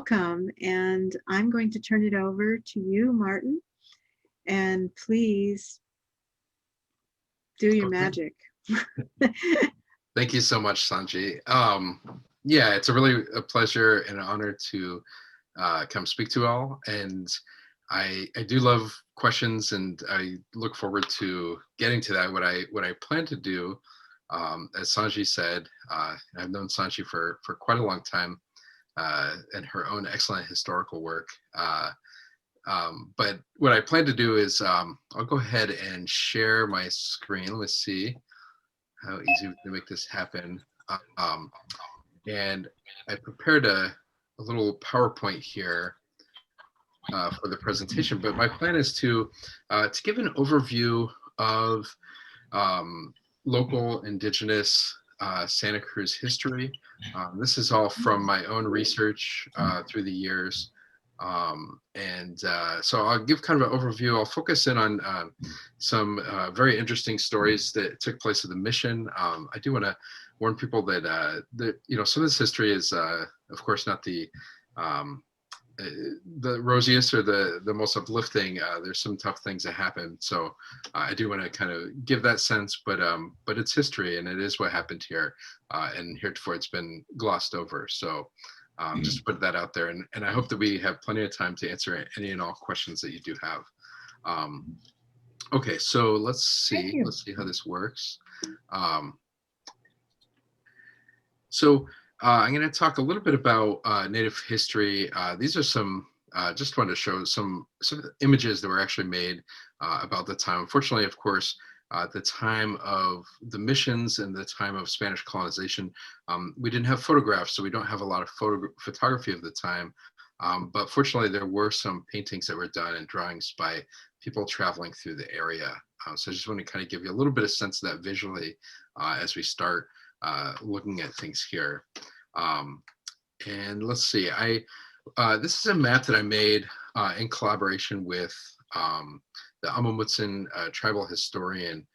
welcome. And I'm going to turn it over to you, Martin. And please do your magic. Thank you so much, Sanji. Yeah, it's a pleasure and an honor to come speak to all. And I do love questions, and I look forward to getting to that. What I plan to do, as Sanji said, I've known Sanji for quite a long time, and her own excellent historical work. But what I plan to do is I'll go ahead and share my screen. Let's see how easy we can make this happen. And I prepared a little PowerPoint here for the presentation, but my plan is to give an overview of local Indigenous Santa Cruz history. This is all from my own research through the years. So I'll give kind of an overview. I'll focus in on some very interesting stories that took place at the mission. I do want to warn people that some of this history is, of course, not the rosiest or the most uplifting. There's some tough things that happen. So I do want to kind of give that sense, but it's history, and it is what happened here, and heretofore it's been glossed over. So. Just to put that out there, and I hope that we have plenty of time to answer any and all questions that you do have. Okay, so let's see how this works. So I'm going to talk a little bit about Native history. These are some, just wanted to show some images that were actually made about the time. Unfortunately, of course, at the time of the missions and the time of Spanish colonization, we didn't have photographs, so we don't have a lot of photography of the time. But fortunately, there were some paintings that were done and drawings by people traveling through the area. So I just want to kind of give you a little bit of sense of that visually as we start looking at things here. And let's see, this is a map that I made in collaboration with the Amamutsin tribal historian,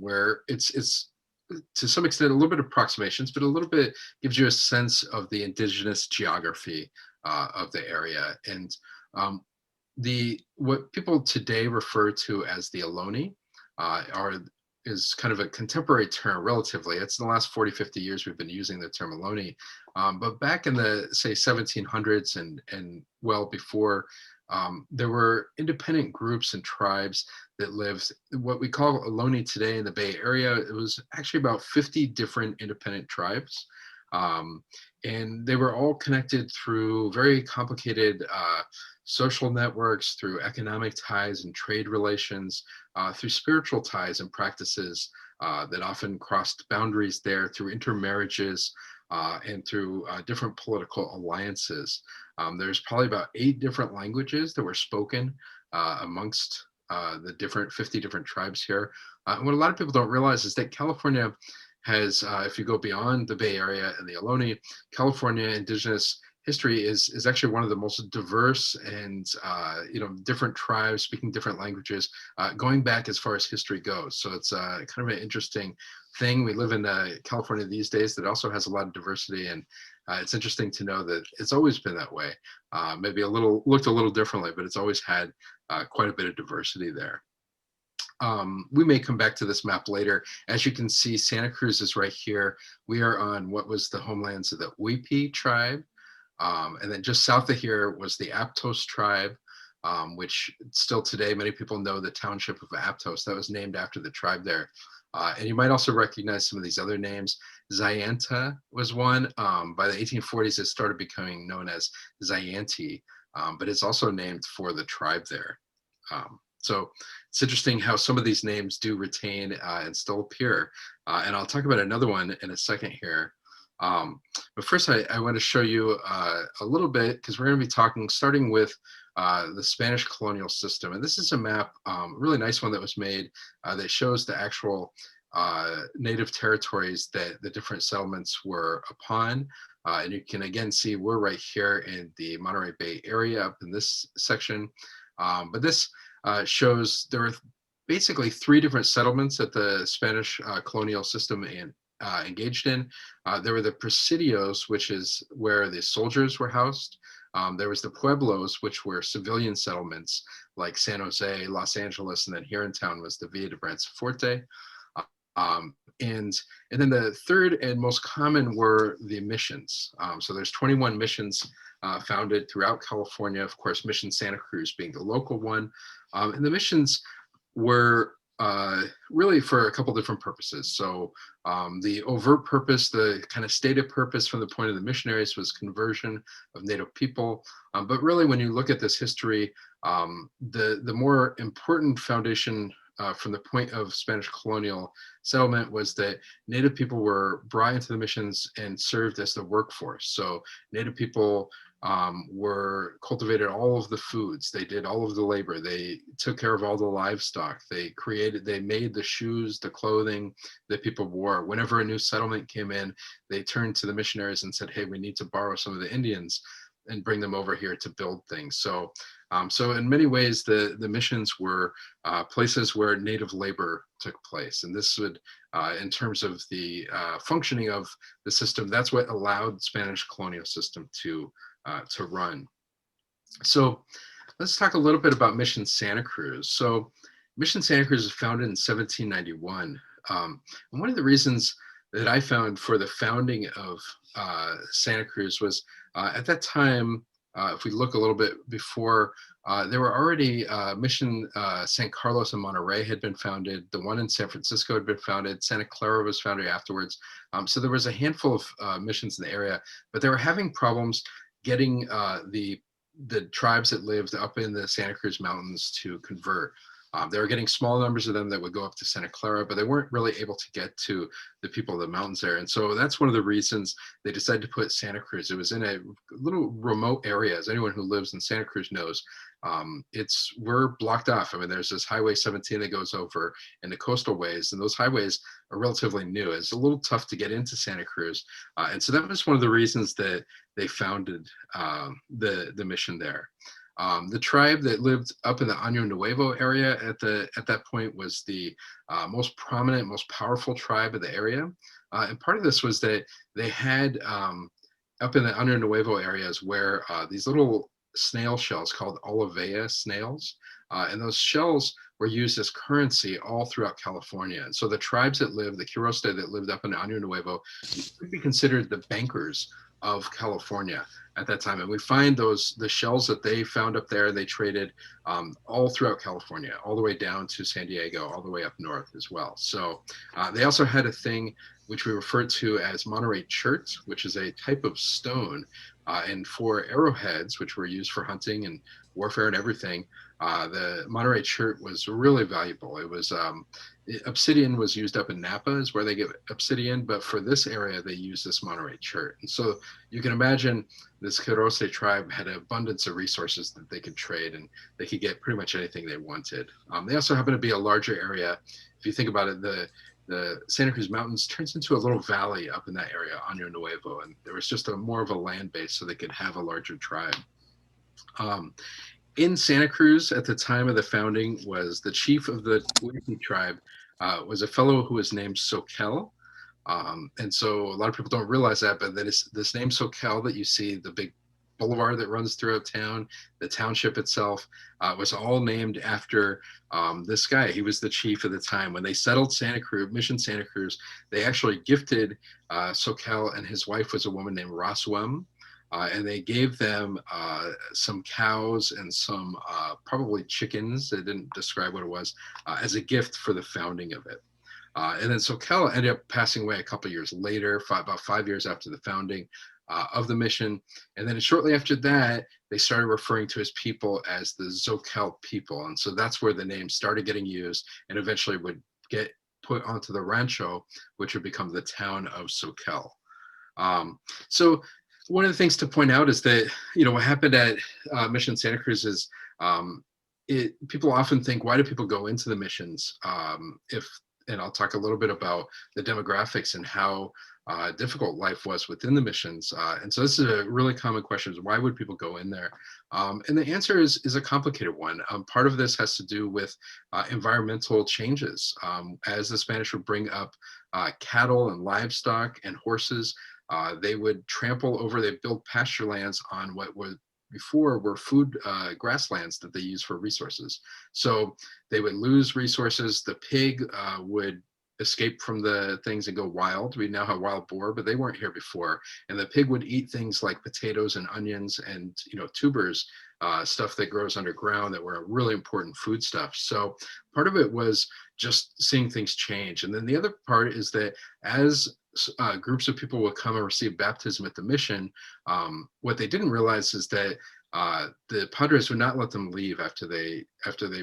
where it's to some extent a little bit of approximations, but a little bit gives you a sense of the indigenous geography of the area. And what people today refer to as the Ohlone is kind of a contemporary term relatively. It's in the last 40, 50 years we've been using the term Ohlone. But back in the, say, 1700s and well before, there were independent groups and tribes that lived what we call Ohlone today in the Bay Area. It was actually about 50 different independent tribes. And they were all connected through very complicated social networks, through economic ties and trade relations, through spiritual ties and practices that often crossed boundaries there, through intermarriages, and through different political alliances. There's probably about 8 different languages that were spoken amongst the 50 different tribes here. And what a lot of people don't realize is that California has, if you go beyond the Bay Area and the Ohlone, California indigenous history is actually one of the most diverse and different tribes speaking different languages, going back as far as history goes. So it's kind of an interesting thing. We live in California these days that also has a lot of diversity, and it's interesting to know that it's always been that way. Maybe looked a little differently, but it's always had quite a bit of diversity there. We may come back to this map later. As you can see, Santa Cruz is right here. We are on what was the homelands of the Huipi tribe. And then just south of here was the Aptos tribe, which still today, many people know the township of Aptos. That was named after the tribe there. And you might also recognize some of these other names. Zayanta was one. By the 1840s, it started becoming known as Zayanti, but it's also named for the tribe there. So it's interesting how some of these names do retain and still appear. And I'll talk about another one in a second here. But first, I want to show you a little bit, because we're going to be starting with the Spanish colonial system. And this is a map, a really nice one that was made that shows the actual native territories that the different settlements were upon. And you can again see we're right here in the Monterey Bay area up in this section. But this shows there were basically 3 different settlements that the Spanish colonial system engaged in. There were the presidios, which is where the soldiers were housed. There was the pueblos, which were civilian settlements like San Jose, Los Angeles, and then here in town was the Villa de Branciforte. Um, and, and then the third and most common were the missions. So there's 21 missions founded throughout California, of course, Mission Santa Cruz being the local one. And the missions were really for a couple different purposes. So the overt purpose, the kind of stated purpose from the point of the missionaries was conversion of Native people. But really, when you look at this history, the more important foundation from the point of Spanish colonial settlement was that Native people were brought into the missions and served as the workforce. So Native people were cultivated all of the foods, they did all of the labor, they took care of all the livestock, they made the shoes, the clothing that people wore. Whenever a new settlement came in, they turned to the missionaries and said, hey, we need to borrow some of the Indians and bring them over here to build things. So so in many ways, the missions were places where native labor took place. And this would, in terms of the functioning of the system, that's what allowed Spanish colonial system to run. So let's talk a little bit about Mission Santa Cruz. So Mission Santa Cruz was founded in 1791. And one of the reasons that I found for the founding of Santa Cruz was at that time, if we look a little bit before, there were already Mission San Carlos and Monterey had been founded. The one in San Francisco had been founded. Santa Clara was founded afterwards. So there was a handful of missions in the area, but they were having problems getting the tribes that lived up in the Santa Cruz Mountains to convert. They were getting small numbers of them that would go up to Santa Clara, but they weren't really able to get to the people of the mountains there. And so that's one of the reasons they decided to put Santa Cruz. It was in a little remote area, as anyone who lives in Santa Cruz knows. We're blocked off. I mean, there's this Highway 17 that goes over in the coastal ways, and those highways are relatively new. It's a little tough to get into Santa Cruz. And so that was one of the reasons that they founded the mission there. The tribe that lived up in the Año Nuevo area at that point was the most prominent, most powerful tribe of the area. And part of this was that they had up in the Año Nuevo areas where these little snail shells called olivea snails, and those shells were used as currency all throughout California. And so the tribes that lived, the Quiroste that lived up in Año Nuevo, could be considered the bankers of California at that time. And we find the shells that they found up there, they traded all throughout California, all the way down to San Diego, all the way up north as well. So they also had a thing which we refer to as Monterey chert, which is a type of stone. And for arrowheads, which were used for hunting and warfare and everything, the Monterey chert was really valuable. It was obsidian was used up in Napa is where they get obsidian, but for this area they use this Monterey chert. And so you can imagine this Quiroste tribe had an abundance of resources that they could trade, and they could get pretty much anything they wanted. They also happen to be a larger area. If you think about it, the Santa Cruz Mountains turns into a little valley up in that area, Año Nuevo, and there was just more of a land base so they could have a larger tribe. In Santa Cruz at the time of the founding was the chief of the Coletto tribe, was a fellow who was named Soquel. And so a lot of people don't realize that, but that is this name Soquel that you see, the big boulevard that runs throughout town, the township itself, was all named after this guy. He was the chief at the time. When they settled Santa Cruz, Mission Santa Cruz, they actually gifted Soquel, and his wife was a woman named Roswem. And they gave them some cows and some probably chickens, they didn't describe what it was, as a gift for the founding of it. And then Soquel ended up passing away a couple years later, about 5 years after the founding of the mission. And then shortly after that, they started referring to his people as the Zoquel people. And so that's where the name started getting used and eventually would get put onto the rancho, which would become the town of Soquel. So one of the things to point out is that, what happened at Mission Santa Cruz is people often think, why do people go into the missions? And I'll talk a little bit about the demographics and how difficult life was within the missions. And so this is a really common question, is why would people go in there? And the answer is a complicated one. Part of this has to do with environmental changes. As the Spanish would bring up cattle and livestock and horses. They would trample over, they build pasture lands on what was before were food grasslands that they use for resources. So they would lose resources. The pig would escape from the things and go wild. We now have wild boar, but they weren't here before. And the pig would eat things like potatoes and onions and tubers, stuff that grows underground that were really important food stuff. So part of it was just seeing things change. And then the other part is that as groups of people would come and receive baptism at the mission, what they didn't realize is that the padres would not let them leave after they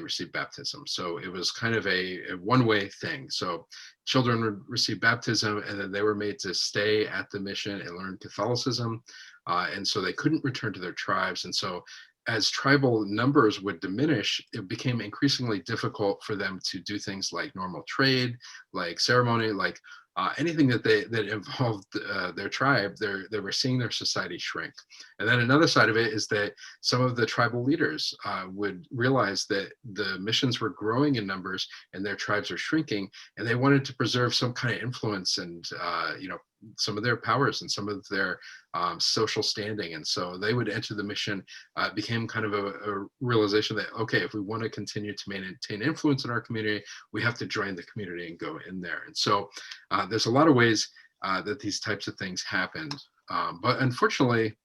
received baptism. So it was kind of a one-way thing. So children would receive baptism, and then they were made to stay at the mission and learn Catholicism, and so they couldn't return to their tribes. And so as tribal numbers would diminish, it became increasingly difficult for them to do things like normal trade, like ceremony, like anything that involved their tribe. They were seeing their society shrink. And then another side of it is that some of the tribal leaders would realize that the missions were growing in numbers and their tribes are shrinking, and they wanted to preserve some kind of influence and some of their powers and some of their social standing. And so they would enter the mission. It became kind of a realization that, okay, if we want to continue to maintain influence in our community, we have to join the community and go in there. And so there's a lot of ways that these types of things happened. But unfortunately,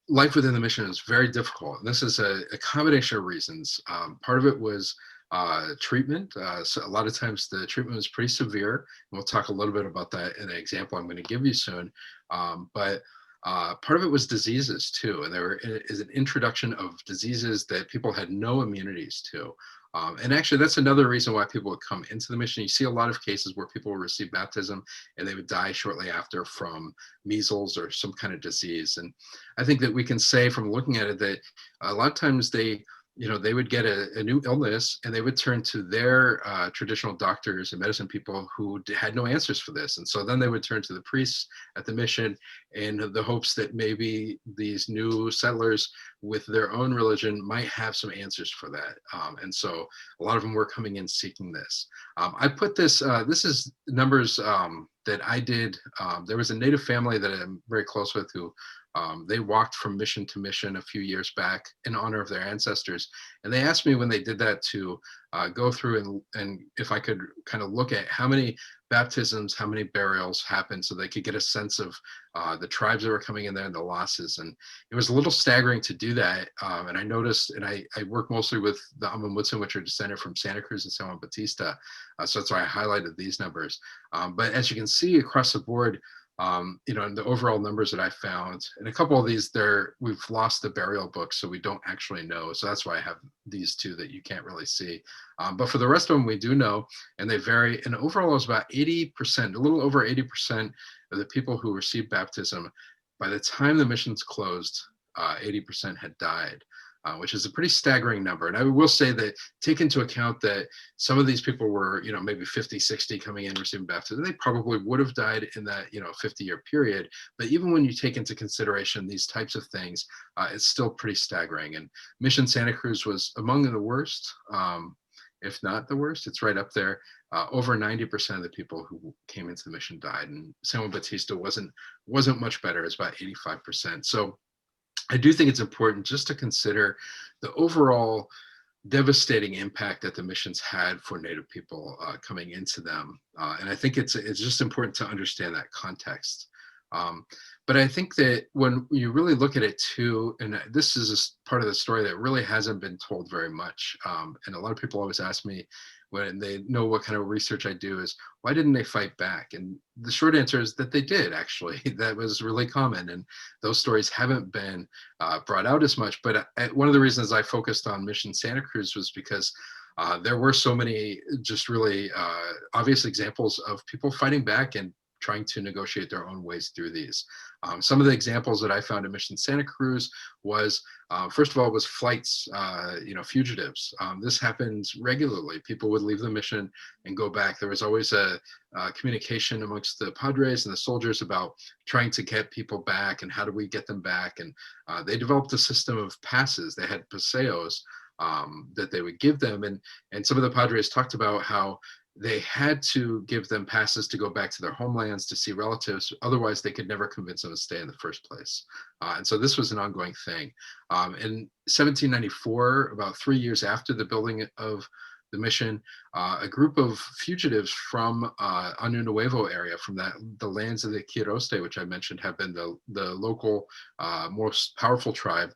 life within the mission is very difficult. And this is a combination of reasons. Part of it was treatment. So a lot of times the treatment was pretty severe. And we'll talk a little bit about that in an example I'm going to give you soon. But part of it was diseases too. And there is an introduction of diseases that people had no immunities to. And actually, that's another reason why people would come into the mission. You see a lot of cases where people would receive baptism and they would die shortly after from measles or some kind of disease. And I think that we can say from looking at it that a lot of times they would get a new illness and they would turn to their traditional doctors and medicine people who had no answers for this. And so then they would turn to the priests at the mission in the hopes that maybe these new settlers with their own religion might have some answers for that. And so a lot of them were coming in seeking this. I put this, this is numbers that I did. There was a Native family that I'm very close with who they walked from mission to mission a few years back in honor of their ancestors. And they asked me when they did that to go through and if I could kind of look at how many baptisms, how many burials happened so they could get a sense of the tribes that were coming in there and the losses. And it was a little staggering to do that. And I noticed, and I work mostly with the Amamutsun, which are descended from Santa Cruz and San Juan Bautista. So that's why I highlighted these numbers. But as you can see across the board, and the overall numbers that I found, and a couple of these we've lost the burial book, so we don't actually know. So that's why I have these two that you can't really see. But for the rest of them, we do know, and they vary. And overall, it was about 80%, a little over 80% of the people who received baptism, by the time the missions closed, 80% had died. Which is a pretty staggering number. And I will say that take into account that some of these people were, maybe 50, 60 coming in receiving baptism, they probably would have died in that, 50-year period. But even when you take into consideration these types of things, it's still pretty staggering. And Mission Santa Cruz was among the worst, if not the worst. It's right up there. Over 90% of the people who came into the mission died. And San Juan Bautista wasn't much better. It's about 85%. So I do think it's important just to consider the overall devastating impact that the missions had for Native people coming into them. And I think it's just important to understand that context. But I think that when you really look at it too, and this is a part of the story that really hasn't been told very much. And a lot of people always ask me when they know what kind of research I do is, why didn't they fight back? And the short answer is that they did, actually. That was really common. And those stories haven't been brought out as much. But one of the reasons I focused on Mission Santa Cruz was because there were so many just really obvious examples of people fighting back and trying to negotiate their own ways through these. Some of the examples that I found in Mission Santa Cruz was, first of all, was flights, fugitives. This happens regularly. People would leave the mission and go back. There was always a communication amongst the padres and the soldiers about trying to get people back and how do we get them back. And they developed a system of passes. They had paseos that they would give them. And some of the padres talked about how they had to give them passes to go back to their homelands to see relatives. Otherwise, they could never convince them to stay in the first place. And so this was an ongoing thing. In 1794, about 3 years after the building of the mission, a group of fugitives from Año Nuevo area, from the lands of the Quiroste, which I mentioned have been the local most powerful tribe,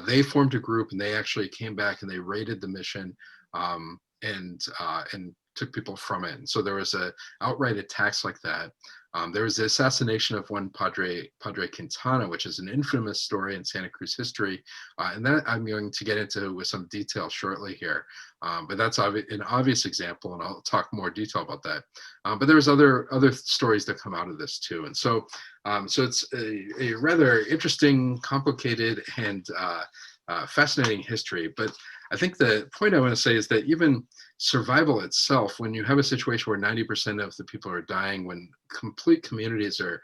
they formed a group, and they actually came back and they raided the mission, and took people from it. And so there was outright attacks like that. There was the assassination of one Padre Quintana, which is an infamous story in Santa Cruz history, and that I'm going to get into with some detail shortly here. But that's an obvious example, and I'll talk more detail about that. But there's other stories that come out of this too. And so it's a rather interesting, complicated, and fascinating history. But I think the point I want to say is that even survival itself, when you have a situation where 90% of the people are dying, when complete communities are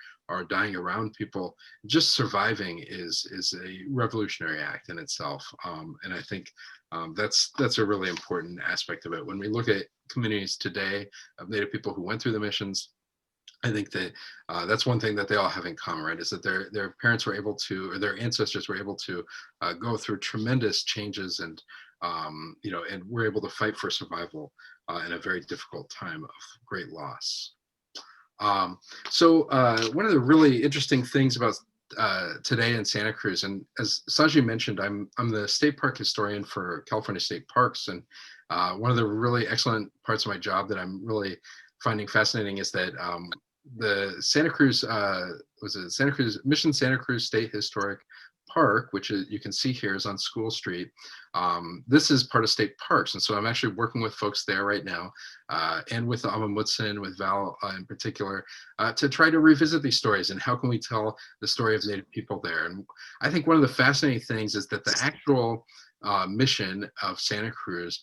dying around people, just surviving is a revolutionary act in itself. And I think that's a really important aspect of it. When we look at communities today of Native people who went through the missions, I think that that's one thing that they all have in common, right? Is that their parents were able to, or their ancestors were able to go through tremendous changes, and and we're able to fight for survival in a very difficult time of great loss. So one of the really interesting things about today in Santa Cruz, and as Saji mentioned, I'm the state park historian for California State Parks, and one of the really excellent parts of my job that I'm really finding fascinating is that the Santa Cruz Mission Santa Cruz State Historic Park, which you can see here, is on School Street. This is part of state parks, and so I'm actually working with folks there right now, and with Amamutsin, with Val in particular, to try to revisit these stories and how can we tell the story of Native people there. And I think one of the fascinating things is that the actual mission of Santa Cruz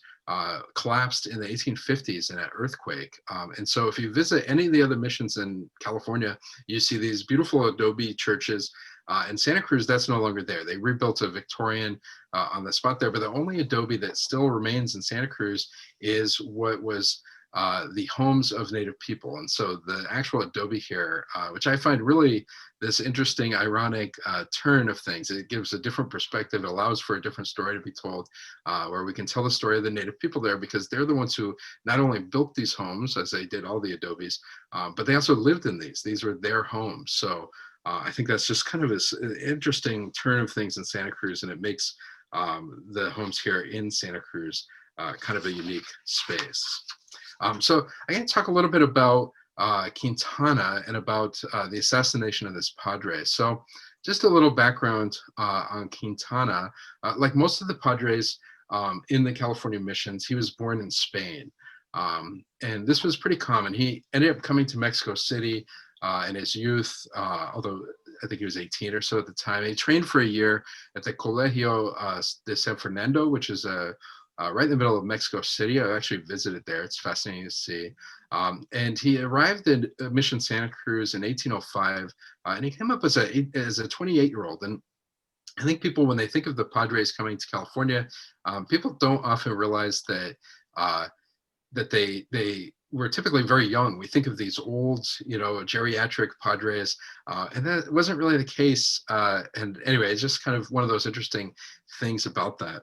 collapsed in the 1850s in an earthquake. And so if you visit any of the other missions in California, you see these beautiful adobe churches. In Santa Cruz, that's no longer there. They rebuilt a Victorian on the spot there, but the only adobe that still remains in Santa Cruz is what was the homes of Native people. And so the actual adobe here, which I find really this interesting, ironic turn of things. It gives a different perspective. It allows for a different story to be told, where we can tell the story of the Native people there, because they're the ones who not only built these homes, as they did all the adobes, but they also lived in these. These were their homes. So I think that's just kind of this interesting turn of things in Santa Cruz, and it makes the homes here in Santa Cruz kind of a unique space. So I'm going to talk a little bit about Quintana and about the assassination of this padre. So just a little background on Quintana. Like most of the padres in the California missions, he was born in Spain. And this was pretty common. He ended up coming to Mexico City in his youth, although I think he was 18 or so at the time. He trained for a year at the Colegio de San Fernando, which is right in the middle of Mexico City. I actually visited there. It's fascinating to see. And he arrived in Mission Santa Cruz in 1805, and he came up as a 28-year-old. And I think people, when they think of the Padres coming to California, people don't often realize that that they were typically very young. We think of these old, geriatric Padres, and that wasn't really the case. And anyway, it's just kind of one of those interesting things about that.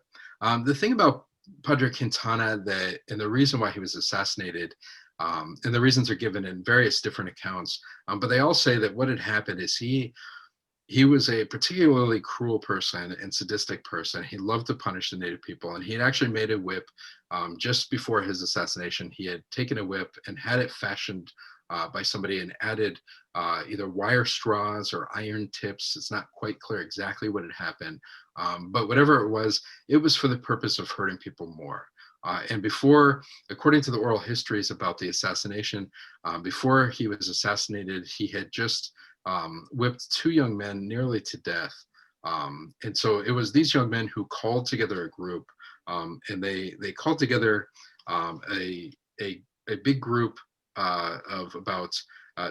The thing about Padre Quintana, and the reason why he was assassinated, and the reasons are given in various different accounts, but they all say that what had happened is he was a particularly cruel person and sadistic person. He loved to punish the Native people, and he had actually made a whip just before his assassination. He had taken a whip and had it fashioned by somebody and added either wire straws or iron tips. It's not quite clear exactly what had happened, but whatever it was for the purpose of hurting people more. And before, according to the oral histories about the assassination, before he was assassinated, he had just whipped two young men nearly to death. And so it was these young men who called together a group, and they called together a big group of about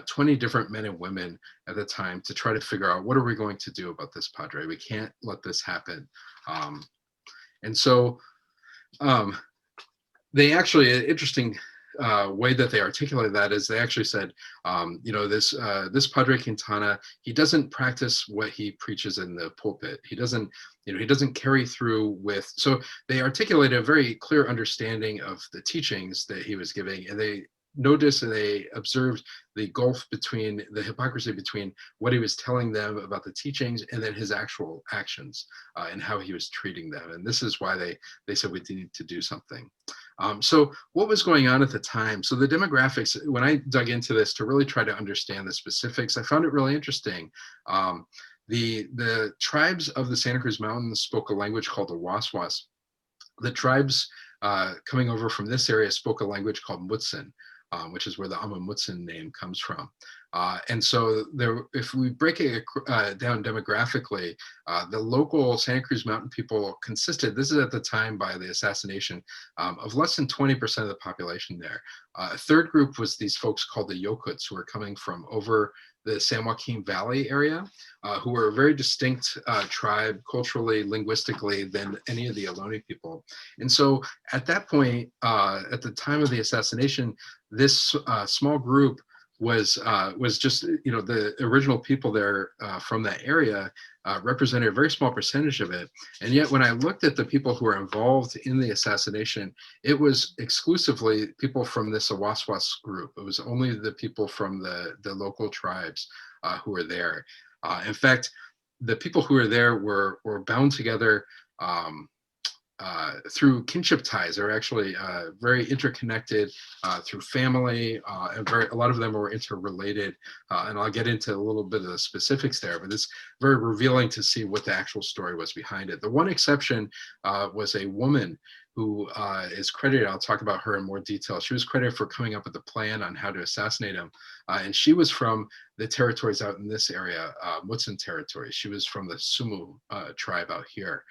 20 different men and women at the time to try to figure out, what are we going to do about this padre? We can't let this happen. And so they actually, interesting way that they articulated that is they actually said, this Padre Quintana, he doesn't practice what he preaches in the pulpit. He doesn't, he doesn't carry through with. So they articulated a very clear understanding of the teachings that he was giving, and they noticed and they observed the gulf between the hypocrisy between what he was telling them about the teachings and then his actual actions and how he was treating them. And this is why they said we need to do something. So what was going on at the time? So the demographics, when I dug into this to really try to understand the specifics, I found it really interesting. The tribes of the Santa Cruz Mountains spoke a language called the Waswas. The tribes coming over from this area spoke a language called Mutsun, which is where the Ama Mutsun name comes from. And so there, if we break it down demographically, the local Santa Cruz Mountain people consisted, this is at the time by the assassination, of less than 20% of the population there. A third group was these folks called the Yokuts, who were coming from over the San Joaquin Valley area, who were a very distinct tribe culturally, linguistically than any of the Ohlone people. And so at that point, at the time of the assassination, this small group was just, the original people there from that area represented a very small percentage of it. And yet when I looked at the people who were involved in the assassination, it was exclusively people from this Awaswas group. It was only the people from the local tribes who were there. In fact, the people who were there were bound together through kinship ties. They're actually very interconnected through family, and a lot of them were interrelated. And I'll get into a little bit of the specifics there, but it's very revealing to see what the actual story was behind it. The one exception was a woman who is credited, I'll talk about her in more detail. She was credited for coming up with the plan on how to assassinate him. And she was from the territories out in this area, Mutsun territory. She was from the Sumu tribe out here.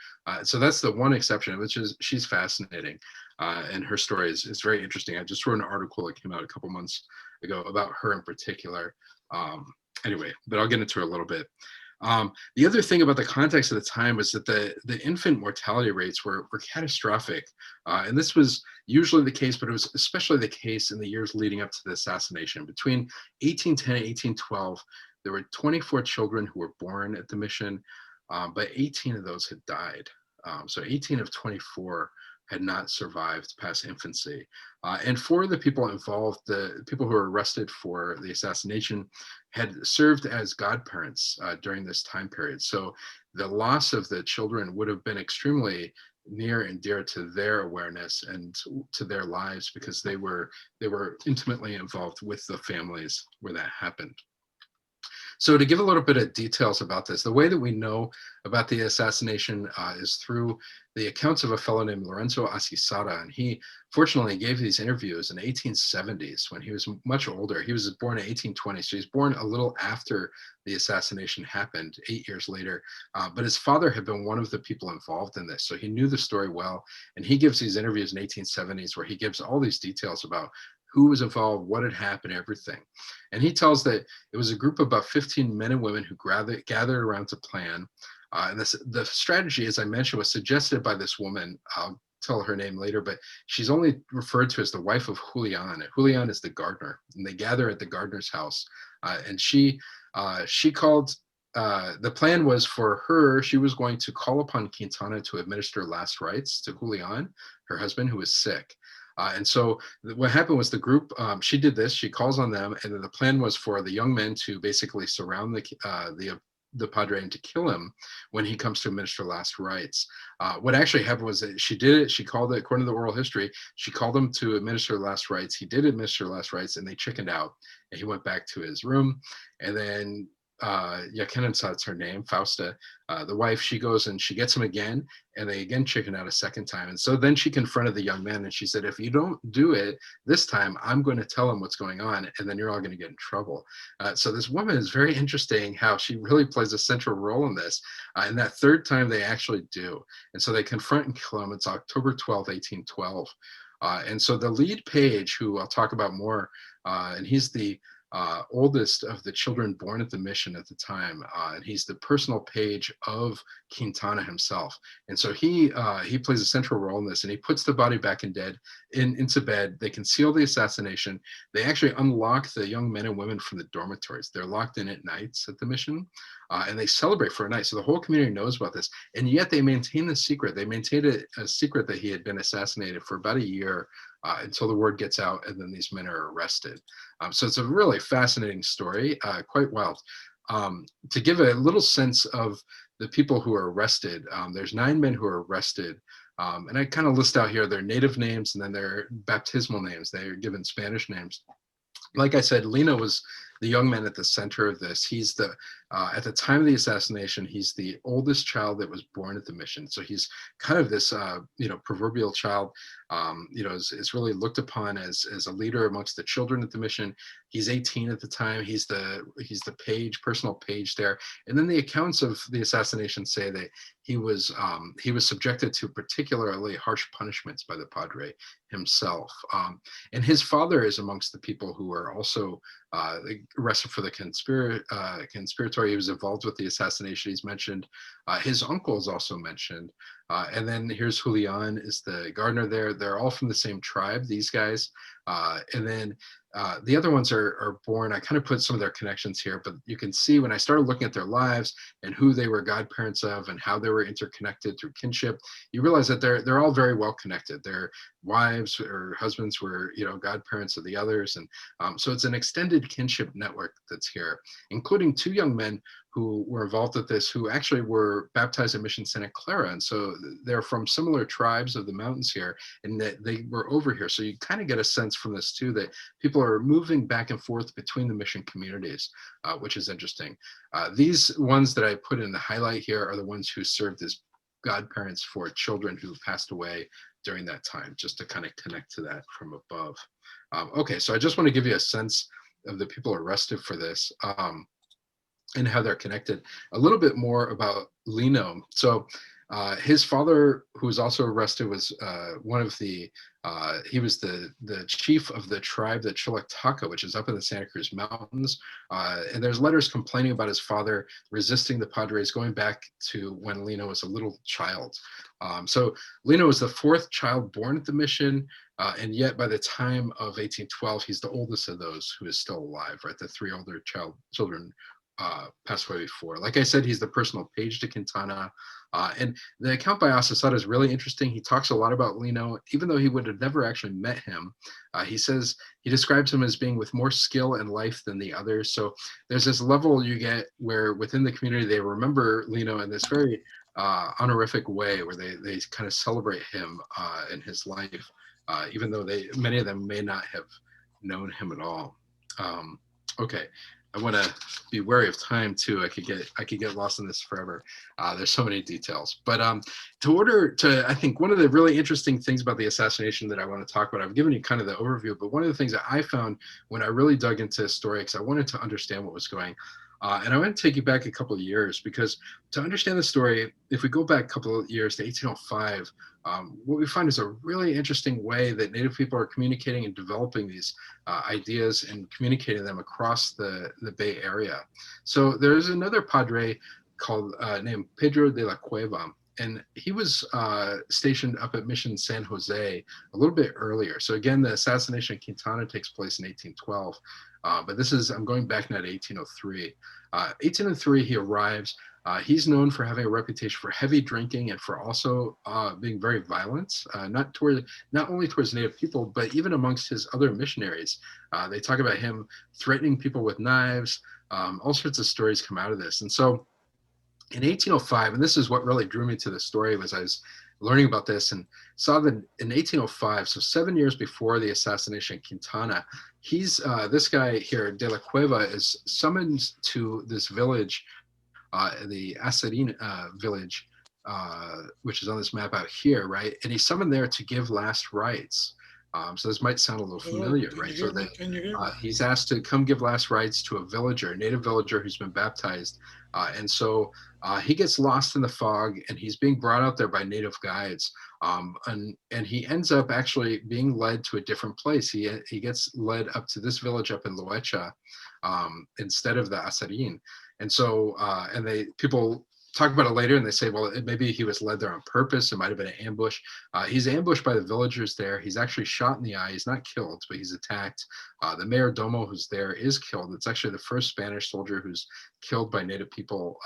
So that's the one exception, which is she's fascinating. And her story is very interesting. I just wrote an article that came out a couple months ago about her in particular. Anyway, but I'll get into it a little bit. The other thing about the context of the time was that the infant mortality rates were catastrophic. And this was usually the case, but it was especially the case in the years leading up to the assassination. Between 1810 and 1812, there were 24 children who were born at the mission, but 18 of those had died. So 18 of 24 had not survived past infancy. And for the people involved, the people who were arrested for the assassination had served as godparents during this time period. So the loss of the children would have been extremely near and dear to their awareness and to their lives, because they were intimately involved with the families where that happened. So to give a little bit of details about this, the way that we know about the assassination is through the accounts of a fellow named Lorenzo Asisara. And he fortunately gave these interviews in the 1870s when he was much older. He was born in 1820, so he's born a little after the assassination happened, 8 years later. But his father had been one of the people involved in this, so he knew the story well. And he gives these interviews in the 1870s where he gives all these details about who was involved, what had happened, everything. And he tells that it was a group of about 15 men and women who gathered around to plan. And the strategy, as I mentioned, was suggested by this woman. I'll tell her name later, but she's only referred to as the wife of Julian. Julian is the gardener, and they gather at the gardener's house. And she called, the plan was for her, she was going to call upon Quintana to administer last rites to Julian, her husband, who was sick. And so what happened was the group, she did this, she calls on them, and then the plan was for the young men to basically surround the padre and to kill him when he comes to administer last rites. What actually happened was that she did it, she called it, according to the oral history, she called him to administer last rites. He did administer last rites, and they chickened out, and he went back to his room. And then Yakenensat's her name, Fausta, the wife, she goes and she gets him again, and they again chicken out a second time. And so then she confronted the young man and she said, if you don't do it this time, I'm going to tell him what's going on, and then you're all going to get in trouble. So this woman is very interesting, how she really plays a central role in this. And that third time they actually do. And so they confront and kill him. It's October 12th, 1812. And so the lead page, who I'll talk about more, and he's the oldest of the children born at the mission at the time, and he's the personal page of Quintana himself. And so he plays a central role in this, and he puts the body back into bed. They conceal the assassination. They actually unlock the young men and women from the dormitories. They're locked in at nights at the mission, and they celebrate for a night. So the whole community knows about this, and yet they maintain the secret. They maintained a secret that he had been assassinated for about a year, until the word gets out, and then these men are arrested. So it's a really fascinating story, quite wild. To give a little sense of the people who are arrested, there's 9 men who are arrested. And I kind of list out here their native names and then their baptismal names. They are given Spanish names. Like I said, Lino was the young man at the center of this. He's at the time of the assassination, he's the oldest child that was born at the mission. So he's kind of this, proverbial child, is really looked upon as a leader amongst the children at the mission. He's 18 at the time. He's the personal page there. And then the accounts of the assassination say that he was subjected to particularly harsh punishments by the padre himself. And his father is amongst the people who are also arrested for the conspiratory. He was involved with the assassination. He's mentioned. His uncle is also mentioned. And then here's Julian is the gardener there. They're all from the same tribe, these guys. And then the other ones are born. I kind of put some of their connections here, but you can see when I started looking at their lives and who they were godparents of and how they were interconnected through kinship, you realize that they're all very well connected. Their wives or husbands were, godparents of the others. And so it's an extended kinship network that's here, including 2 young men who were involved with this, who actually were baptized at Mission Santa Clara. And so they're from similar tribes of the mountains here, and that they were over here. So you kind of get a sense from this too, that people are moving back and forth between the mission communities, which is interesting. These ones that I put in the highlight here are the ones who served as godparents for children who passed away during that time, just to kind of connect to that from above. Okay, so I just want to give you a sense of the people arrested for this. And how they're connected. A little bit more about Lino. So his father, who was also arrested, was he was the chief of the tribe, the Chilactaca, which is up in the Santa Cruz Mountains. And there's letters complaining about his father resisting the Padres going back to when Lino was a little child. So Lino was the 4th child born at the mission. And yet by the time of 1812, he's the oldest of those who is still alive, right? The 3 older children passed away before. Like I said, he's the personal page to Quintana. And the account by Asasada is really interesting. He talks a lot about Lino, even though he would have never actually met him. He says he describes him as being with more skill and life than the others. So there's this level you get where within the community, they remember Lino in this very honorific way, where they kind of celebrate him in his life, even though many of them may not have known him at all. Okay. I want to be wary of time too. I could get lost in this forever. There's so many details, but I think one of the really interesting things about the assassination that I want to talk about, I've given you kind of the overview, but one of the things that I found when I really dug into the story, because I wanted to understand what was going. And I want to take you back a couple of years, because to understand the story, if we go back a couple of years to 1805, what we find is a really interesting way that Native people are communicating and developing these ideas and communicating them across the Bay Area. So there's another padre named Pedro de la Cueva, and he was stationed up at Mission San Jose a little bit earlier. So again, the assassination of Quintana takes place in 1812. But I'm going back now to 1803. 1803, he arrives. He's known for having a reputation for heavy drinking and for also being very violent, not only towards Native people, but even amongst his other missionaries. They talk about him threatening people with knives. All sorts of stories come out of this. And so in 1805, and this is what really drew me to the story, was I was learning about this and saw that in 1805, so 7 years before the assassination of Quintana, this guy here, De La Cueva, is summoned to this village, the Assassination village, which is on this map out here, right? And he's summoned there to give last rites. So this might sound a little familiar, right? So that he's asked to come give last rites to a native villager who's been baptized. And so He gets lost in the fog, and he's being brought out there by native guides. And he ends up actually being led to a different place. He gets led up to this village up in Loecha, instead of the Asarin. And so, and people talk about it later, and they say, well, maybe he was led there on purpose. It might have been an ambush. He's ambushed by the villagers there. He's actually shot in the eye. He's not killed, but he's attacked. The mayor domo who's there is killed. It's actually the first Spanish soldier who's killed by native people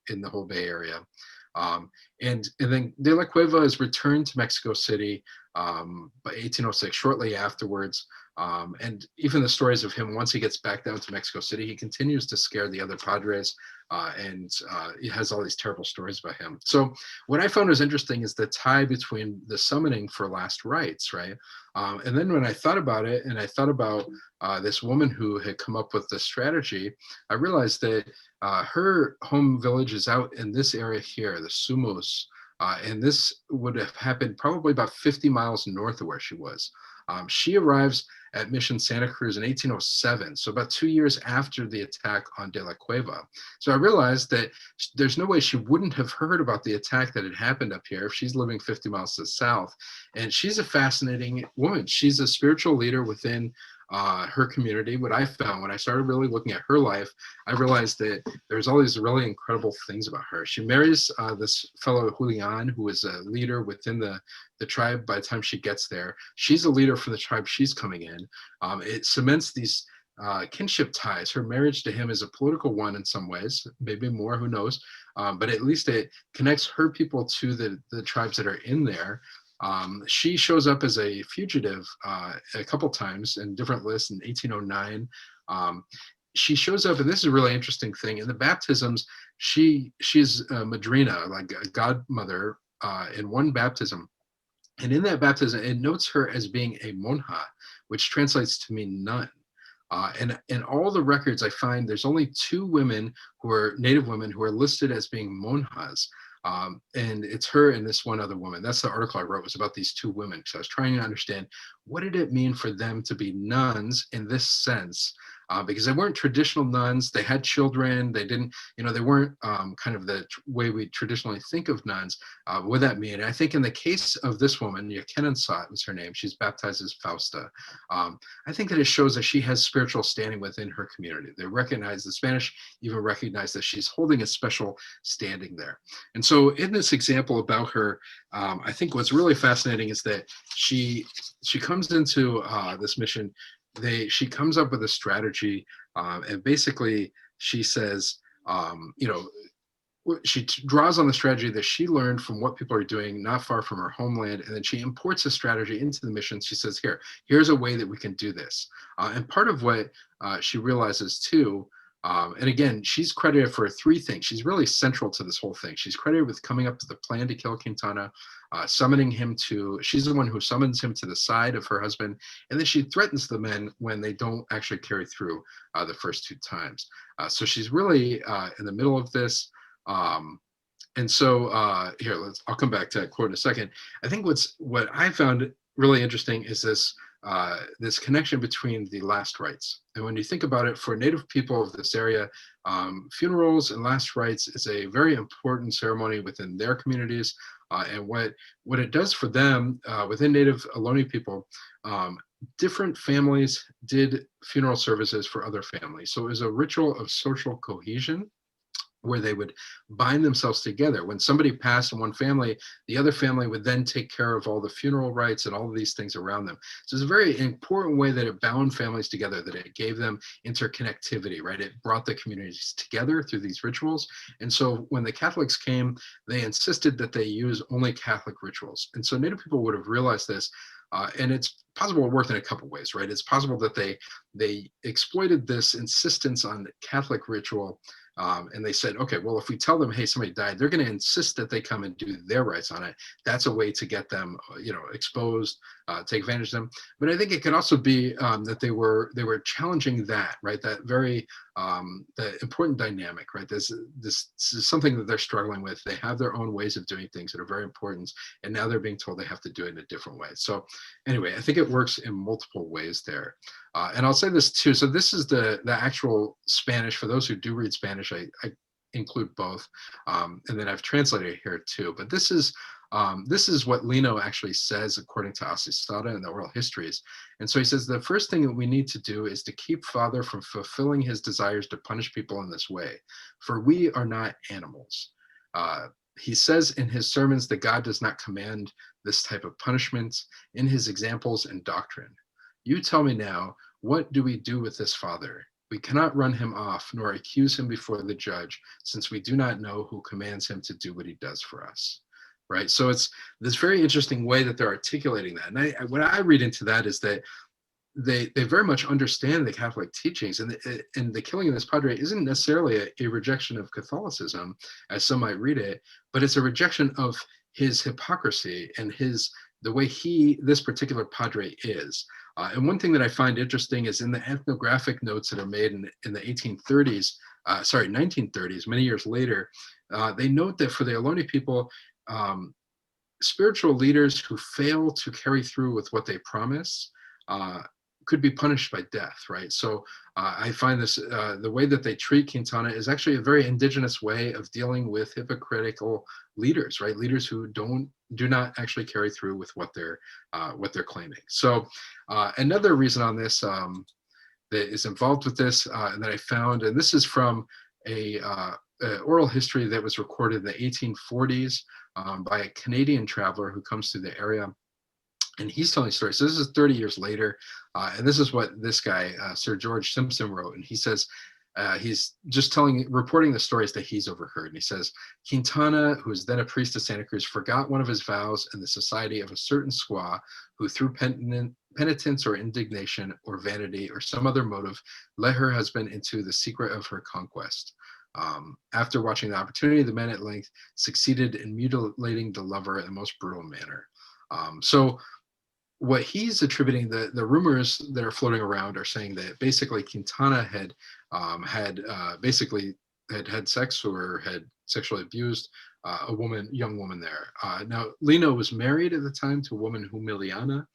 in the whole Bay Area. And then De La Cueva is returned to Mexico City by 1806, shortly afterwards. And even the stories of him, once he gets back down to Mexico City, he continues to scare the other Padres, and he has all these terrible stories about him. So what I found was interesting is the tie between the summoning for last rites, right? And then when I thought about it, and I thought about this woman who had come up with the strategy, I realized that her home village is out in this area here, the Sumos, and this would have happened probably about 50 miles north of where she was. She arrives at Mission Santa Cruz in 1807, so about 2 years after the attack on De La Cueva. So I realized that there's no way she wouldn't have heard about the attack that had happened up here if she's living 50 miles to the south. And she's a fascinating woman. She's a spiritual leader within her community. What I found when I started really looking at her life, I realized that there's all these really incredible things about her. She marries this fellow Julian, who is a leader within the tribe by the time she gets there. She's a leader for the tribe she's coming in. It cements these kinship ties. Her marriage to him is a political one in some ways, maybe more, who knows, but at least it connects her people to the tribes that are in there. She shows up as a fugitive a couple times in different lists in 1809. She shows up, and this is a really interesting thing, in the baptisms, she's a madrina, like a godmother, in one baptism. And in that baptism, it notes her as being a monja, which translates to mean nun. And in all the records I find, there's only 2 women who are native women who are listed as being monjas. And it's her and this one other woman. That's the article I wrote, was about these 2 women. So I was trying to understand, what did it mean for them to be nuns in this sense? Because they weren't traditional nuns. They had children. They didn't, they weren't kind of the way we traditionally think of nuns. What would that mean? And I think in the case of this woman, Yakenensat was her name. She's baptized as Fausta. I think that it shows that she has spiritual standing within her community. They recognize, the Spanish even recognize that she's holding a special standing there. And so in this example about her, I think what's really fascinating is that she comes into this mission. She comes up with a strategy, and basically she says, she draws on the strategy that she learned from what people are doing not far from her homeland, and then she imports a strategy into the mission. She says, here's a way that we can do this. And part of what she realizes too, and again, she's credited for 3 things. She's really central to this whole thing. She's credited with coming up with the plan to kill Quintana, summoning him she's the one who summons him to the side of her husband, and then she threatens the men when they don't actually carry through the first 2 times. So she's really in the middle of this. And so I'll come back to that quote in a second. I think what I found really interesting is this connection between the last rites. And when you think about it, for Native people of this area, funerals and last rites is a very important ceremony within their communities. And what it does for them within Native Ohlone people, different families did funeral services for other families. So it was a ritual of social cohesion, where they would bind themselves together. When somebody passed in one family, the other family would then take care of all the funeral rites and all of these things around them. So it's a very important way that it bound families together, that it gave them interconnectivity, right? It brought the communities together through these rituals. And so when the Catholics came, they insisted that they use only Catholic rituals. And so Native people would have realized this. And it's possible it worked in a couple ways, right? It's possible that they exploited this insistence on Catholic ritual, and they said, okay, well, if we tell them, hey, somebody died, they're going to insist that they come and do their rites on it. That's a way to get them, exposed, take advantage of them. But I think it could also be that they were challenging that, right? That very the important dynamic, right? This is something that they're struggling with. They have their own ways of doing things that are very important, and now they're being told they have to do it in a different way. So anyway, I think it works in multiple ways there. And I'll say this too. So this is the actual Spanish. For those who do read Spanish, I include both. And then I've translated it here too. But this is what Lino actually says according to Asisada in the oral histories. And so he says the first thing that we need to do is to keep Father from fulfilling his desires to punish people in this way, for we are not animals. He says in his sermons that God does not command this type of punishment in his examples and doctrine. You tell me now, what do we do with this Father? We cannot run him off nor accuse him before the judge, since we do not know who commands him to do what he does for us. Right. So it's this very interesting way that they're articulating that. And what I read into that is that they very much understand the Catholic teachings, and the killing of this padre isn't necessarily a rejection of Catholicism, as some might read it, but it's a rejection of his hypocrisy and the way this particular padre is. And one thing that I find interesting is in the ethnographic notes that are made in the 1930s, many years later, they note that for the Ohlone people, spiritual leaders who fail to carry through with what they promise could be punished by death, right? So I find this, the way that they treat Quintana is actually a very indigenous way of dealing with hypocritical leaders, right? Leaders who do not actually carry through with what they're claiming. So another reason on this that is involved with this and that I found, and this is from a oral history that was recorded in the 1840s by a Canadian traveler who comes through the area. And he's telling stories. So this is 30 years later. And this is what this guy, Sir George Simpson, wrote. And he says, he's just reporting the stories that he's overheard. And he says, Quintana, who was then a priest of Santa Cruz, forgot one of his vows in the society of a certain squaw who, through penitence or indignation or vanity or some other motive, led her husband into the secret of her conquest. After watching the opportunity, the men at length succeeded in mutilating the lover in the most brutal manner. So what he's attributing, the rumors that are floating around are saying that basically Quintana had sex or had sexually abused a young woman there. Now, Lino was married at the time to a woman, Humiliana,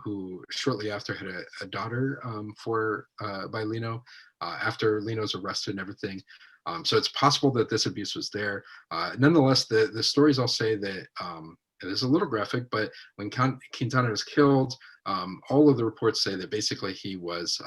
who shortly after had a daughter by Lino after Lino's arrested and everything. So it's possible that this abuse was there. Nonetheless, the stories all say that, it is a little graphic, but when Quintana was killed, all of the reports say that basically he was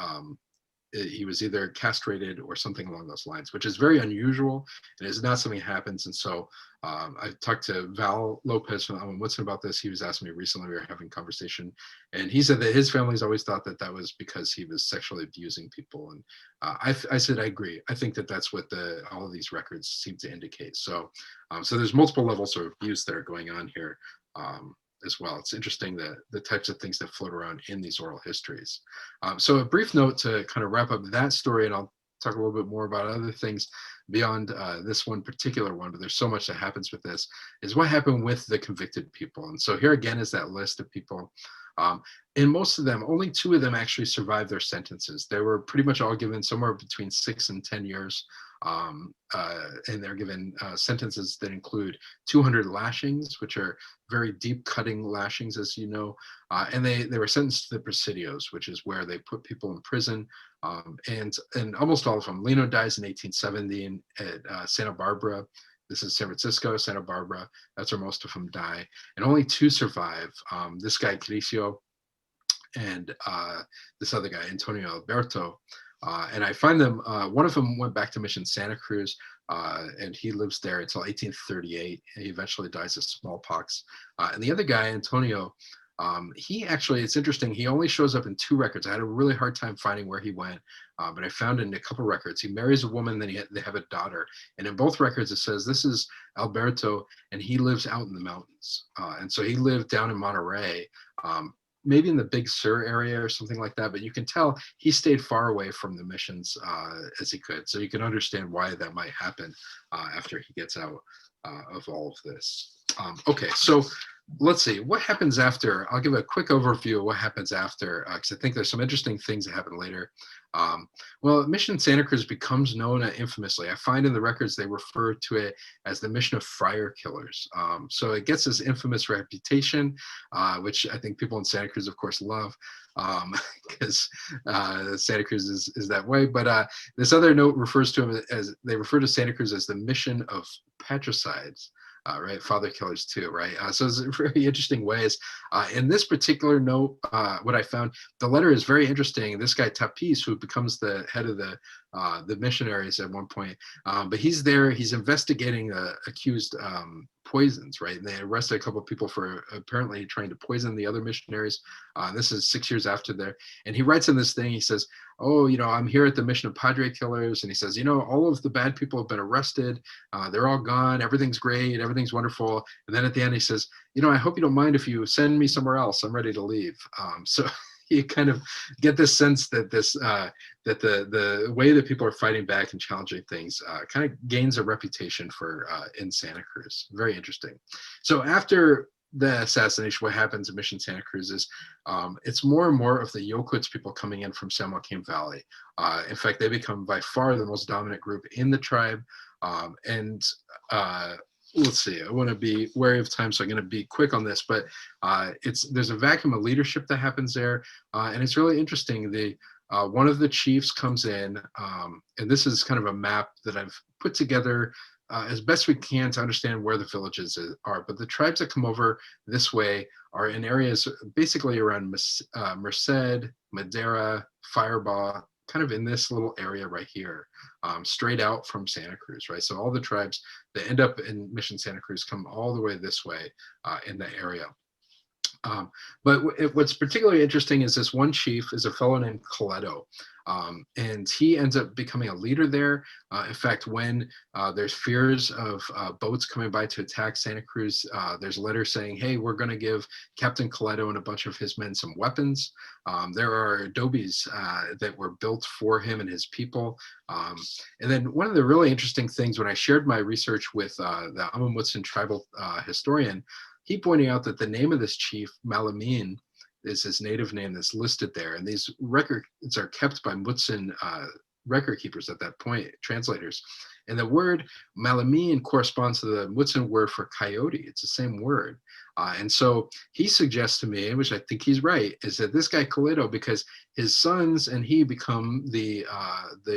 either castrated or something along those lines, which is very unusual. It is not something that happens. And so I talked to Val Lopez from Allen Woodson about this. He was asking me recently, we were having a conversation, and he said that his family's always thought that that was because he was sexually abusing people. And I said, I agree. I think that that's what all of these records seem to indicate. So, so there's multiple levels of abuse that are going on here. As well. It's interesting the types of things that float around in these oral histories. So a brief note to kind of wrap up that story, and I'll talk a little bit more about other things beyond this one particular one, but there's so much that happens with this, is what happened with the convicted people. And so here again is that list of people. And most of them, only 2 of them actually survived their sentences. They were pretty much all given somewhere between 6 and 10 years. And they're given sentences that include 200 lashings, which are very deep cutting lashings, as you know. And they were sentenced to the presidios, which is where they put people in prison. And almost all of them. Lino dies in 1870 at Santa Barbara. This is San Francisco, Santa Barbara. That's where most of them die. And only 2 survive. This guy, Crisio, and this other guy, Antonio Alberto. And I find them, one of them went back to Mission Santa Cruz, and he lives there until 1838. And he eventually dies of smallpox. And the other guy, Antonio, he actually, it's interesting, he only shows up in 2 records. I had a really hard time finding where he went, but I found in a couple records. He marries a woman, then they have a daughter. And in both records, it says this is Alberto, and he lives out in the mountains. And so he lived down in Monterey, maybe in the Big Sur area or something like that, but you can tell he stayed far away from the missions as he could. So you can understand why that might happen after he gets out of all of this. Okay, so let's see what happens after. I'll give a quick overview of what happens after, because I think there's some interesting things that happen later. Well, Mission Santa Cruz becomes known infamously. I find in the records they refer to it as the Mission of Friar Killers. So it gets this infamous reputation, which I think people in Santa Cruz, of course, love. because Santa Cruz is that way. But this other note refers to him as, they refer to Santa Cruz as the mission of patricides. Right, father killers too, right? So it's very interesting ways. In this particular note, what I found, the letter is very interesting. This guy Tapis, who becomes the head of the missionaries at one point, but he's there. He's investigating accused poisons, right? And they arrested a couple of people for apparently trying to poison the other missionaries. This is 6 years after there, and he writes in this thing. He says, "Oh, I'm here at the mission of Padre killers," and he says, all of the bad people have been arrested. They're all gone. Everything's great. Everything's wonderful. And then at the end, he says, I hope you don't mind if you send me somewhere else. I'm ready to leave. So you kind of get this sense that that the way that people are fighting back and challenging things kind of gains a reputation for in Santa Cruz. Very interesting. So after the assassination, what happens in Mission Santa Cruz is it's more and more of the Yokuts people coming in from San Joaquin Valley. In fact, they become by far the most dominant group in the tribe. And let's see, I want to be wary of time, so I'm going to be quick on this, but there's a vacuum of leadership that happens there, and it's really interesting. One of the chiefs comes in, and this is kind of a map that I've put together as best we can to understand where the villages are. But the tribes that come over this way are in areas basically around Merced, Madera, Firebaugh, kind of in this little area right here, straight out from Santa Cruz, right? So all the tribes that end up in Mission Santa Cruz come all the way this way in the area. But what's particularly interesting is this one chief is a fellow named Coletto, and he ends up becoming a leader there. In fact, when there's fears of boats coming by to attack Santa Cruz, there's a letter saying, "Hey, we're going to give Captain Coletto and a bunch of his men some weapons." There are adobes that were built for him and his people. And then one of the really interesting things, when I shared my research with the Amamutsan tribal historian, he pointed out that the name of this chief, Malamin, is his native name that's listed there. And these records are kept by Mutsun record keepers at that point, translators. And the word Malamin corresponds to the Mutsun word for coyote. It's the same word. And so he suggests to me, which I think he's right, is that this guy Coletto, because his sons and he become the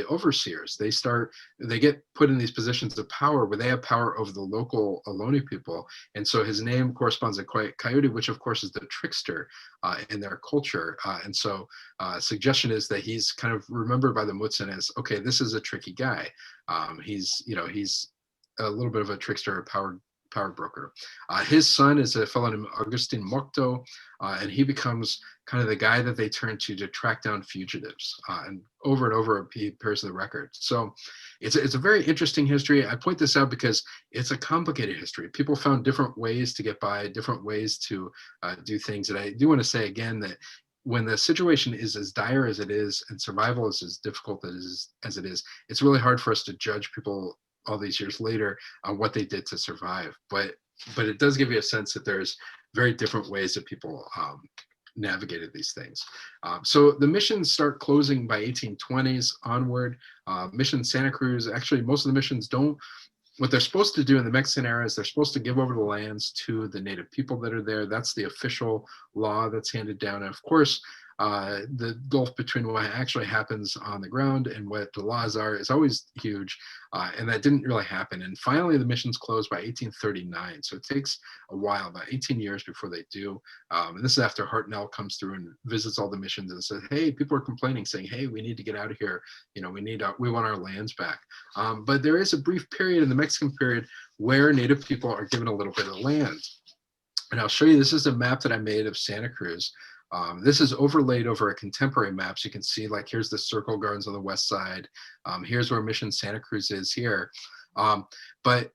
overseers. They get put in these positions of power where they have power over the local Ohlone people. And so his name corresponds to coyote, which of course is the trickster in their culture. And so suggestion is that he's kind of remembered by the Mutsun as, okay, this is a tricky guy. He's a little bit of a trickster, a power broker. His son is a fellow named Agustin Mocto, and he becomes kind of the guy that they turn to track down fugitives. And over he appears in the record. So it's a very interesting history. I point this out because it's a complicated history. People found different ways to get by, different ways to do things. And I do want to say again that when the situation is as dire as it is and survival is as difficult as it is, it's really hard for us to judge people all these years later on what they did to survive. But it does give you a sense that there's very different ways that people navigated these things. So the missions start closing by 1820s onward. Mission Santa Cruz, actually most of the missions don't. What they're supposed to do in the Mexican era is they're supposed to give over the lands to the native people that are there. That's the official law that's handed down. And of course, the gulf between what actually happens on the ground and what the laws are is always huge. And that didn't really happen. And finally, the missions closed by 1839. So it takes a while, about 18 years before they do. And this is after Hartnell comes through and visits all the missions and says, hey, people are complaining, saying, hey, we need to get out of here. We want our lands back. But there is a brief period in the Mexican period where native people are given a little bit of land. And I'll show you, this is a map that I made of Santa Cruz. This is overlaid over a contemporary map. So you can see, like, here's the Circle Gardens on the west side. Here's where Mission Santa Cruz is here. But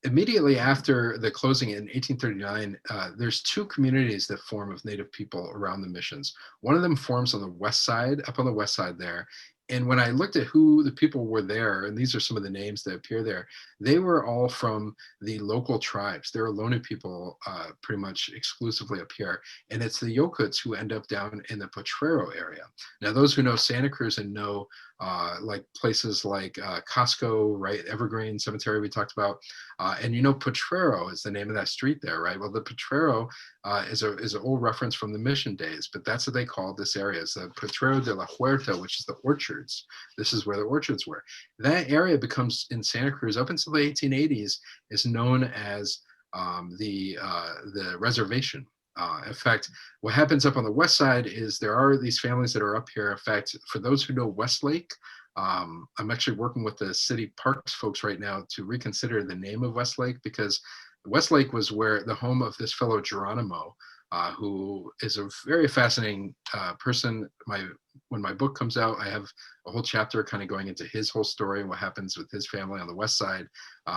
immediately after the closing in 1839, there's two communities that form of native people around the missions. One of them forms on the west side, up on the west side there. And when I looked at who the people were there, and these are some of the names that appear there, they were all from the local tribes. They're Ohlone people pretty much exclusively up here. And it's the Yokuts who end up down in the Potrero area. Now, those who know Santa Cruz and know like places like Costco, right? Evergreen Cemetery we talked about. And Potrero is the name of that street there, right? Well, the Potrero is an old reference from the mission days, but that's what they called this area. It's the Potrero de la Huerta, which is the orchards. This is where the orchards were. That area becomes, in Santa Cruz, up until the 1880s, is known as the reservation. In fact, what happens up on the west side is there are these families that are up here. In fact, for those who know Westlake, I'm actually working with the city parks folks right now to reconsider the name of Westlake, because Westlake was where the home of this fellow Geronimo, who is a very fascinating person. When my book comes out, I have a whole chapter kind of going into his whole story and what happens with his family on the west side.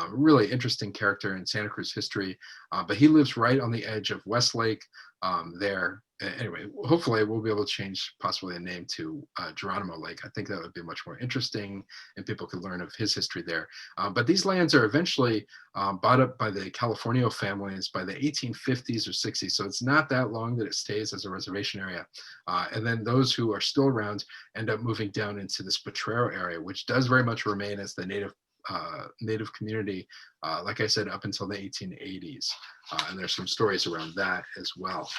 Really interesting character in Santa Cruz history, but he lives right on the edge of Westlake there. Anyway, hopefully we'll be able to change possibly the name to Geronimo Lake. I think that would be much more interesting and people could learn of his history there. But these lands are eventually bought up by the California families by the 1850s or 60s. So it's not that long that it stays as a reservation area. And then those who are still around end up moving down into this Potrero area, which does very much remain as the native community, like I said, up until the 1880s. And there's some stories around that as well.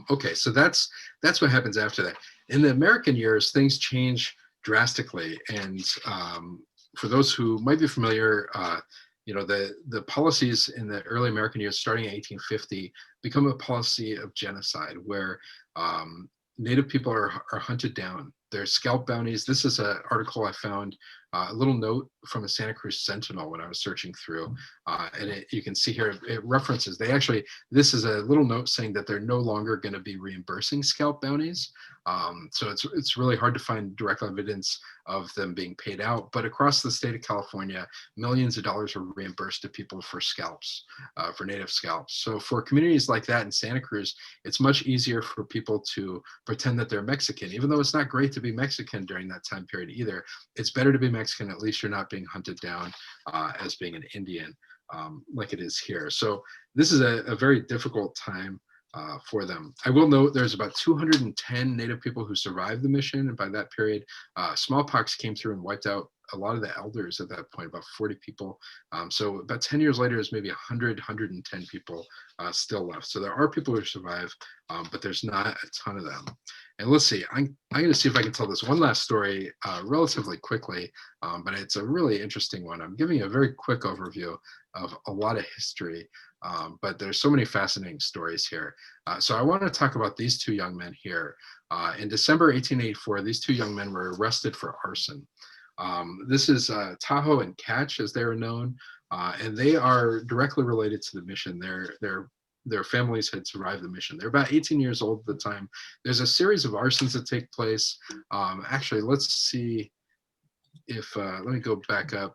Okay, so that's what happens after that. In the American years, things change drastically. And for those who might be familiar, the policies in the early American years, starting in 1850, become a policy of genocide where Native people are hunted down. There's scalp bounties. This is an article I found, a little note from a Santa Cruz Sentinel when I was searching through, and you can see here it references. This is a little note saying that they're no longer going to be reimbursing scalp bounties. So it's really hard to find direct evidence of them being paid out. But across the state of California, millions of dollars were reimbursed to people for scalps, for native scalps. So for communities like that in Santa Cruz, it's much easier for people to pretend that they're Mexican, even though it's not great to be Mexican during that time period either. It's better to be Mexican. At least you're not being hunted down as being an Indian, like it is here. So this is a very difficult time for them. I will note there's about 210 Native people who survived the mission, and by that period, smallpox came through and wiped out a lot of the elders at that point, about 40 people. So about 10 years later, there's maybe 100, 110 people still left. So there are people who survive, but there's not a ton of them. And let's see, I'm going to see if I can tell this one last story relatively quickly, but it's a really interesting one. I'm giving you a very quick overview of a lot of history, but there's so many fascinating stories here. So I want to talk about these two young men here. In December 1884, these two young men were arrested for arson. This is Tahoe and Catch, as they are known, and they are directly related to the mission. Their families had survived the mission. They're about 18 years old at the time. There's a series of arsons that take place. Actually, let's see if, let me go back up.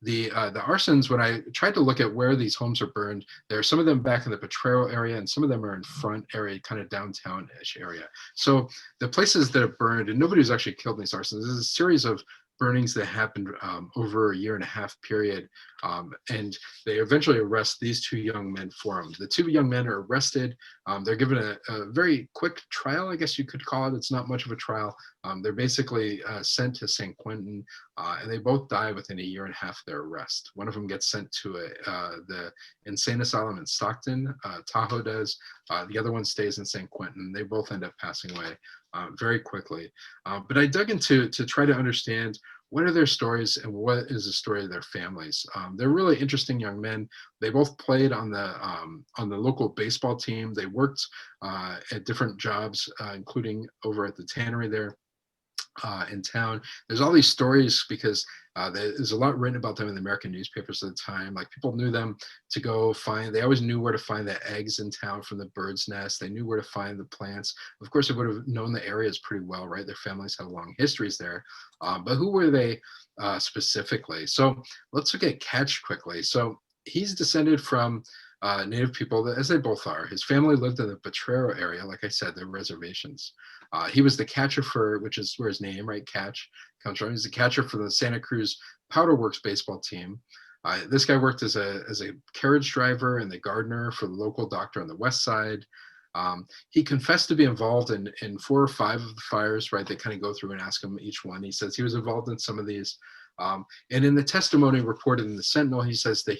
The arsons, when I tried to look at where these homes are burned, there are some of them back in the Potrero area and some of them are in front area, kind of downtown-ish area. So the places that are burned, and nobody was actually killed in these arsons, there's a series of burnings that happened over a 1.5 year period. And they eventually arrest these two young men for them. The two young men are arrested. They're given a very quick trial, I guess you could call it. It's not much of a trial. They're basically sent to San Quentin, and they both die within a 1.5 years of their arrest. One of them gets sent to the insane asylum in Stockton, Tahoe does. The other one stays in San Quentin. They both end up passing away very quickly. But I dug into to try to understand what are their stories and what is the story of their families. They're really interesting young men. They both played on the local baseball team. They worked at different jobs, including over at the tannery there in town. There's all these stories because there's a lot written about them in the American newspapers at the time. Like people knew them to go find, they always knew where to find the eggs in town from the bird's nest. They knew where to find the plants. Of course, they would have known the areas pretty well, right? Their families have long histories there. But who were they specifically? So let's look at Catch quickly. So he's descended from Native people, as they both are. His family lived in the Potrero area. Like I said, they're reservations. He was the catcher for, which is where his name, right, Catch, comes from. He's the catcher for the Santa Cruz Powder Works baseball team. This guy worked as a carriage driver and the gardener for the local doctor on the west side. He confessed to be involved in 4 or 5 of the fires, right? They kind of go through and ask him each one. He says he was involved in some of these. And in the testimony reported in the Sentinel, he says that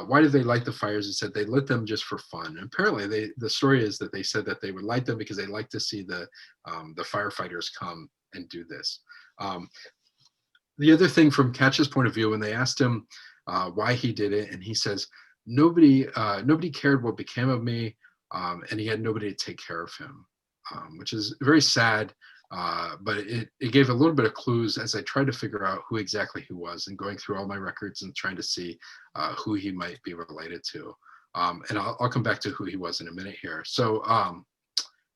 why did they light the fires? He said they lit them just for fun. And apparently, the story is that they said that they would light them because they like to see the firefighters come and do this. The other thing from Catch's point of view, when they asked him why he did it, and he says nobody cared what became of me, and he had nobody to take care of him, which is very sad. But it gave a little bit of clues as I tried to figure out who exactly he was, and going through all my records and trying to see who he might be related to. And I'll come back to who he was in a minute here. So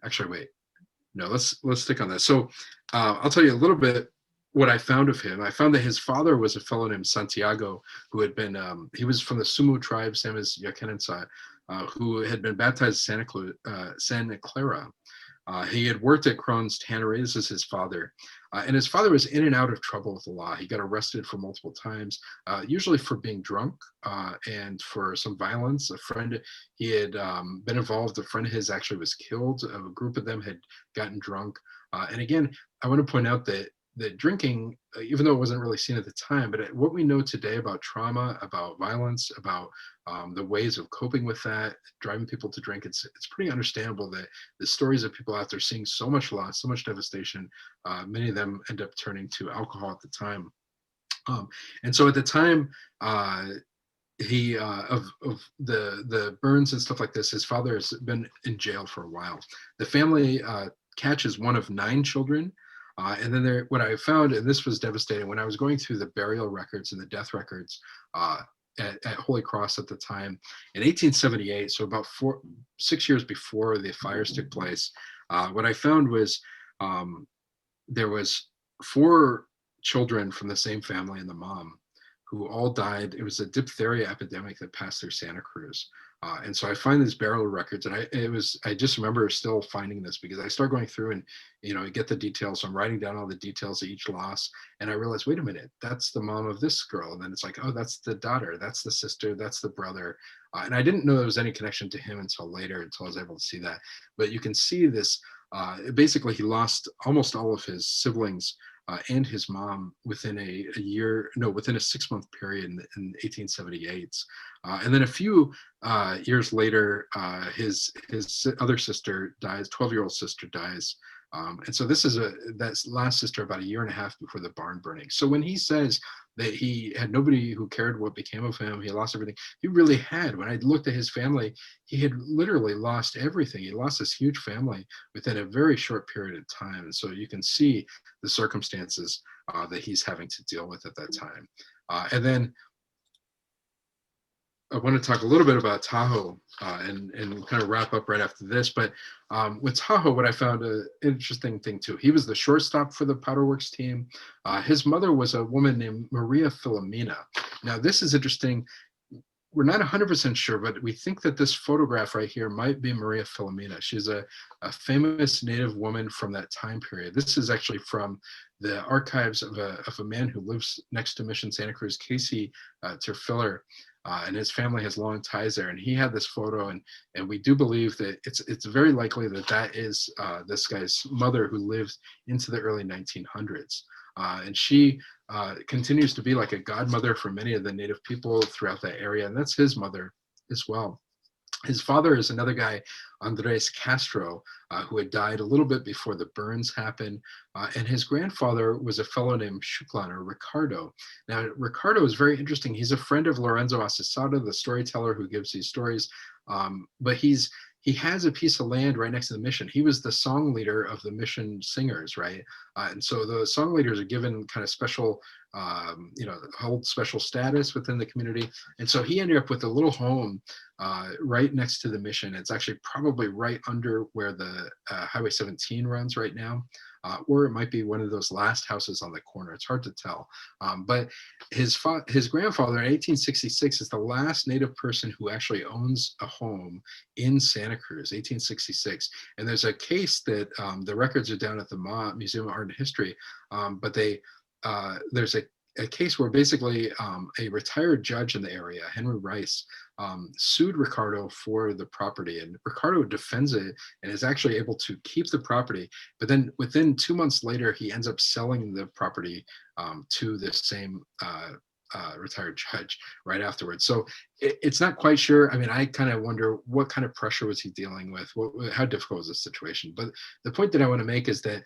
actually, wait, no, let's stick on this. So I'll tell you a little bit what I found of him. I found that his father was a fellow named Santiago, who had been he was from the Sumu tribe, same as Yakenensai, who had been baptized Santa Clara. He had worked at Crohn's Tanneries as his father, and his father was in and out of trouble with the law. He got arrested for multiple times, usually for being drunk and for some violence. A friend, he had been involved, a friend of his actually was killed. A group of them had gotten drunk. And again, I want to point out that drinking, even though it wasn't really seen at the time, but what we know today about trauma, about violence, about the ways of coping with that, driving people to drink, it's pretty understandable that the stories of people out there seeing so much loss, so much devastation, many of them end up turning to alcohol at the time. And so at the time, he of the burns and stuff like this, his father has been in jail for a while. The family Catch is one of 9 children. And then what I found, and this was devastating, when I was going through the burial records and the death records at Holy Cross at the time, in 1878, so about 6 years before the fires took place, what I found was there was 4 children from the same family and the mom who all died. It was a diphtheria epidemic that passed through Santa Cruz. And so I find these burial records, and I just remember still finding this because I start going through and get the details. So I'm writing down all the details of each loss, and I realized, wait a minute, that's the mom of this girl, and then it's like, oh, that's the daughter, that's the sister, that's the brother, and I didn't know there was any connection to him until later, until I was able to see that. But you can see this. Basically, he lost almost all of his siblings and his mom within within a 6-month period in 1878. And then a few years later, his other sister dies, 12-year-old sister dies. And so this is that last sister about a year and a half before the barn burning. So when he says that he had nobody who cared what became of him, he lost everything, he really had. When I looked at his family, he had literally lost everything. He lost this huge family within a very short period of time. And so you can see the circumstances that he's having to deal with at that time. And then I want to talk a little bit about Tahoe and kind of wrap up right after this. But with Tahoe, what I found an interesting thing too, he was the shortstop for the Powder Works team. His mother was a woman named Maria Filomena. Now, this is interesting. We're not 100% sure, but we think that this photograph right here might be Maria Filomena. She's a famous Native woman from that time period. This is actually from the archives of a man who lives next to Mission Santa Cruz, Casey Terfiller. And his family has long ties there, and he had this photo, and we do believe that it's very likely that is this guy's mother, who lived into the early 1900s, and she continues to be like a godmother for many of the Native people throughout that area, and that's his mother as well. His father is another guy, Andres Castro, who had died a little bit before the burns happened. And his grandfather was a fellow named Shuklan, or Ricardo. Now, Ricardo is very interesting. He's a friend of Lorenzo Asesada, the storyteller who gives these stories. But he has a piece of land right next to the mission. He was the song leader of the mission singers, right? And so the song leaders are given kind of special, hold special status within the community. And so he ended up with a little home right next to the mission. It's actually probably right under where the Highway 17 runs right now. Or it might be one of those last houses on the corner. It's hard to tell. But his grandfather in 1866 is the last Native person who actually owns a home in Santa Cruz, 1866. And there's a case that the records are down at the Museum of Art and History, but there's a case where basically a retired judge in the area, Henry Rice, sued Ricardo for the property, and Ricardo defends it and is actually able to keep the property. But then within 2 months later, he ends up selling the property to this same retired judge right afterwards. So it's not quite sure. I mean, I kind of wonder what kind of pressure was he dealing with? How difficult was this situation? But the point that I want to make is that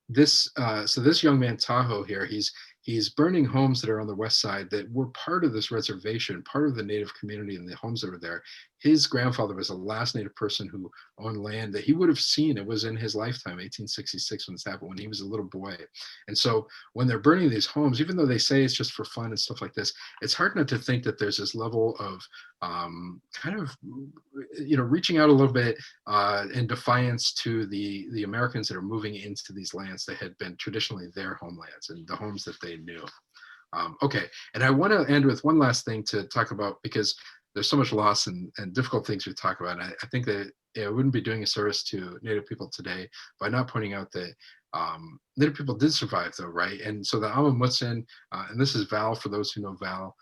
this young man Tahoe here, he's burning homes that are on the west side that were part of this reservation, part of the native community and the homes that were there. His grandfather was the last native person who owned land that he would have seen. It was in his lifetime, 1866, when this happened, when he was a little boy. And so when they're burning these homes, even though they say it's just for fun and stuff like this, it's hard not to think that there's this level of kind of, reaching out a little bit in defiance to the Americans that are moving into these lands that had been traditionally their homelands and the homes that they knew. Okay, and I want to end with one last thing to talk about, because there's so much loss and difficult things we talk about. And I think that it wouldn't be doing a service to Native people today by not pointing out that Native people did survive, though, right? And so the Amamutsin, and this is Val, for those who know Val,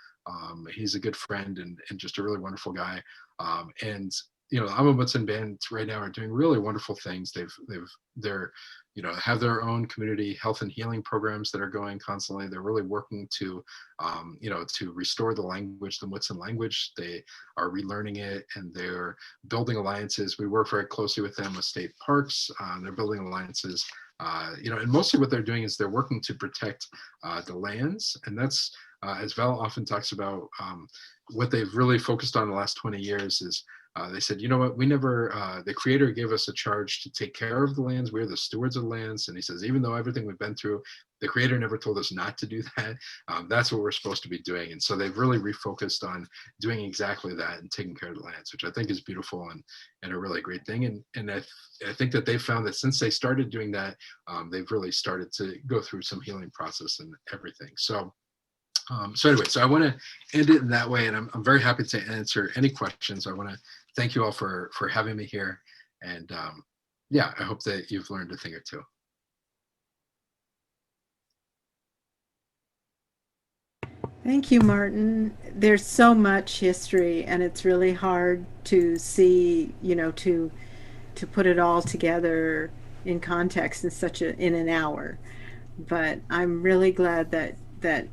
he's a good friend and just a really wonderful guy. And the Amamutsin bands right now are doing really wonderful things. They're have their own community health and healing programs that are going constantly. They're really working to to restore the language, the Mutsun language. They are relearning it, and they're building alliances. We work very closely with them with state parks. They're building alliances. And mostly what they're doing is they're working to protect the lands, and that's as Val often talks about. What they've really focused on the last 20 years is they said, you know what, we never, the creator gave us a charge to take care of the lands. We're the stewards of the lands. And he says, even though everything we've been through, the creator never told us not to do that. That's what we're supposed to be doing. And so they've really refocused on doing exactly that and taking care of the lands, which I think is beautiful and a really great thing. And I think that they found that since they started doing that, they've really started to go through some healing process and everything. So anyway, so I want to end it in that way, and I'm very happy to answer any questions. I want to thank you all for having me here, and yeah, I hope that you've learned a thing or two. Thank you, Martin. There's so much history, and it's really hard to see, to put it all together in context in an hour. But I'm really glad that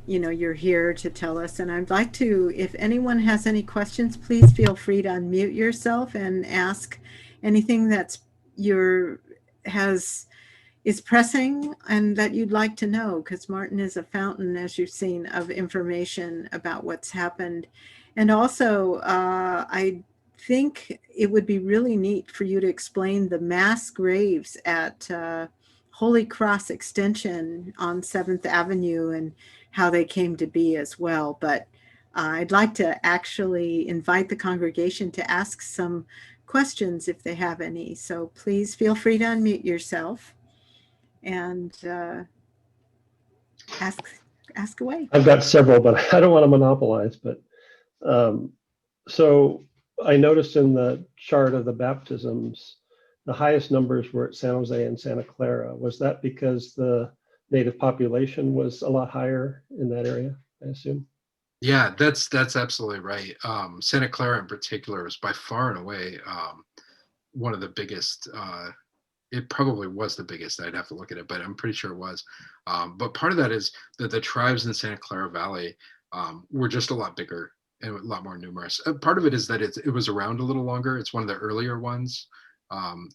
you're here to tell us. And I'd like to, if anyone has any questions, please feel free to unmute yourself and ask anything that's is pressing and that you'd like to know, because Martin is a fountain, as you've seen, of information about what's happened. And also, I think it would be really neat for you to explain the mass graves at Holy Cross Extension on 7th Avenue and how they came to be as well. But I'd like to actually invite the congregation to ask some questions if they have any. So please feel free to unmute yourself and ask away. I've got several, but I don't want to monopolize. But so I noticed in the chart of the baptisms, the highest numbers were at San Jose and Santa Clara. Was that because the native population was a lot higher in that area, I assume? Yeah, that's absolutely right. Santa Clara in particular is by far and away one of the biggest. It probably was the biggest. I'd have to look at it, but I'm pretty sure it was. But part of that is that the tribes in Santa Clara Valley were just a lot bigger and a lot more numerous. Part of it is that it was around a little longer. It's one of the earlier ones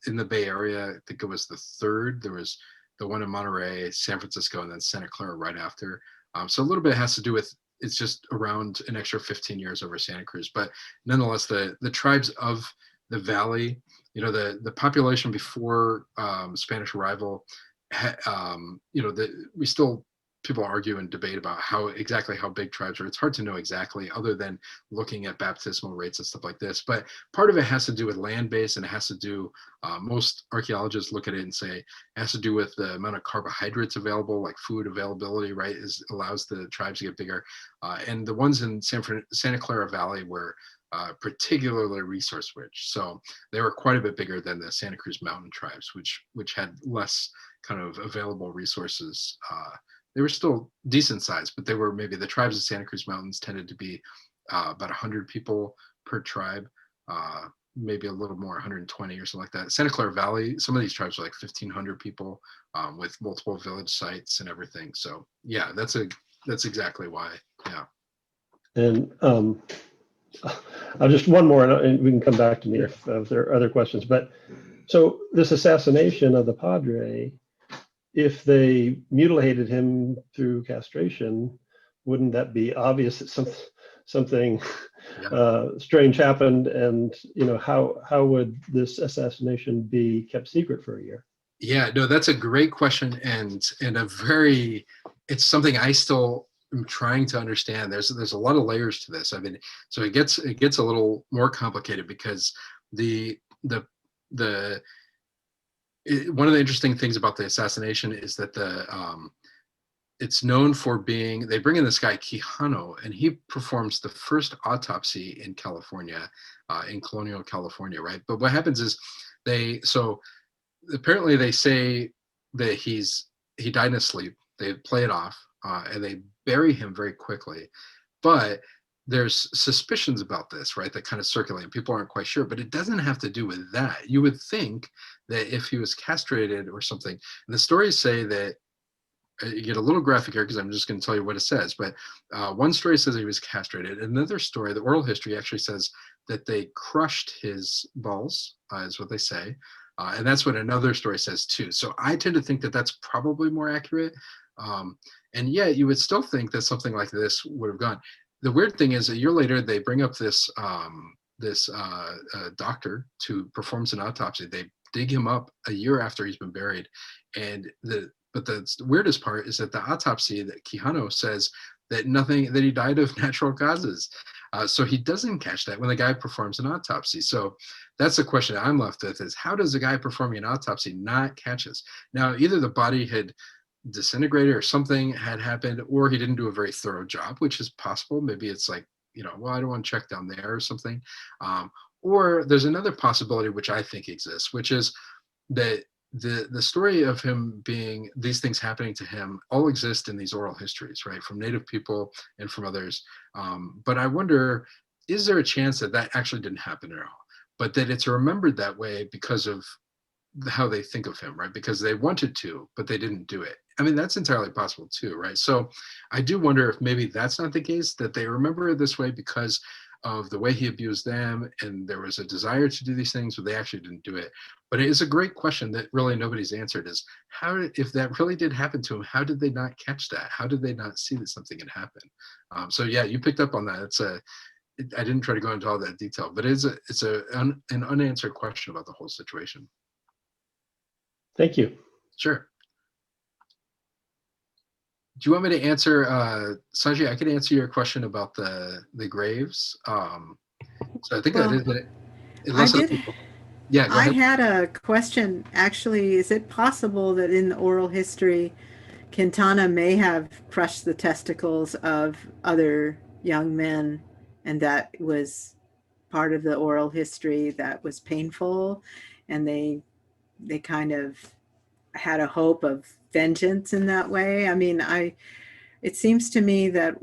in the Bay Area. I think it was the third. There was the one in Monterey, San Francisco, and then Santa Clara right after. So a little bit has to do with it's just around an extra 15 years over Santa Cruz. But nonetheless, the tribes of the valley, the population before Spanish arrival, we still, people argue and debate about exactly how big tribes are. It's hard to know exactly, other than looking at baptismal rates and stuff like this. But part of it has to do with land base, and it has to do, most archaeologists look at it and say it has to do with the amount of carbohydrates available, like food availability, right, allows the tribes to get bigger. And the ones in Santa Clara Valley were particularly resource rich. So they were quite a bit bigger than the Santa Cruz Mountain tribes, which had less kind of available resources they were still decent size, but they were maybe the tribes of Santa Cruz Mountains tended to be about 100 people per tribe, maybe a little more, 120 or something like that. Santa Clara Valley, some of these tribes are like 1,500 people with multiple village sites and everything. So yeah, that's exactly why. Yeah. And I'll just one more, and we can come back to me if there are other questions. But so this assassination of the Padre, if they mutilated him through castration, wouldn't that be obvious that something strange happened? And how would this assassination be kept secret for a year? Yeah, no, that's a great question, and it's something I still am trying to understand. There's a lot of layers to this. I mean, so it gets a little more complicated because one of the interesting things about the assassination is that it's known for being, they bring in this guy Quijano, and he performs the first autopsy in California, in Colonial California, right? But what happens is apparently they say that he died in his sleep. They play it off, and they bury him very quickly. But there's suspicions about this, right, that kind of circulate, and people aren't quite sure, but it doesn't have to do with that. You would think that if he was castrated or something, and the stories say that, you get a little graphic here because I'm just going to tell you what it says, but one story says he was castrated. Another story, the oral history, actually says that they crushed his balls, is what they say. And that's what another story says too. So I tend to think that that's probably more accurate. And yet you would still think that something like this would have gone. The weird thing is, a year later, they bring up this doctor to performs an autopsy. They dig him up a year after he's been buried. But the weirdest part is that the autopsy that Quijano says that he died of natural causes. So he doesn't catch that when the guy performs an autopsy. So that's the question I'm left with, is how does the guy performing an autopsy not catch this? Now, either the body had disintegrated or something had happened, or he didn't do a very thorough job, which is possible. Maybe it's like, well, I don't want to check down there or something. Or there's another possibility, which I think exists, which is that the story of him being, these things happening to him, all exist in these oral histories, right, from Native people and from others. But I wonder, is there a chance that that actually didn't happen at all, but that it's remembered that way because of how they think of him, right? Because they wanted to, but they didn't do it. I mean, that's entirely possible too, right? So I do wonder if maybe that's not the case, that they remember it this way because of the way he abused them, and there was a desire to do these things, but they actually didn't do it. But it is a great question that really nobody's answered, is if that really did happen to him, how did they not catch that? How did they not see that something had happened? So yeah, you picked up on that. I didn't try to go into all that detail, but it's an unanswered question about the whole situation. Thank you. Sure. Do you want me to answer, Sanjay? I could answer your question about the graves. So I think that is it. Unless other people. Yeah, go I ahead. had a question. Actually, is it possible that in the oral history, Quintana may have crushed the testicles of other young men, and that was part of the oral history that was painful, and they kind of had a hope of vengeance in that way? I mean, it seems to me that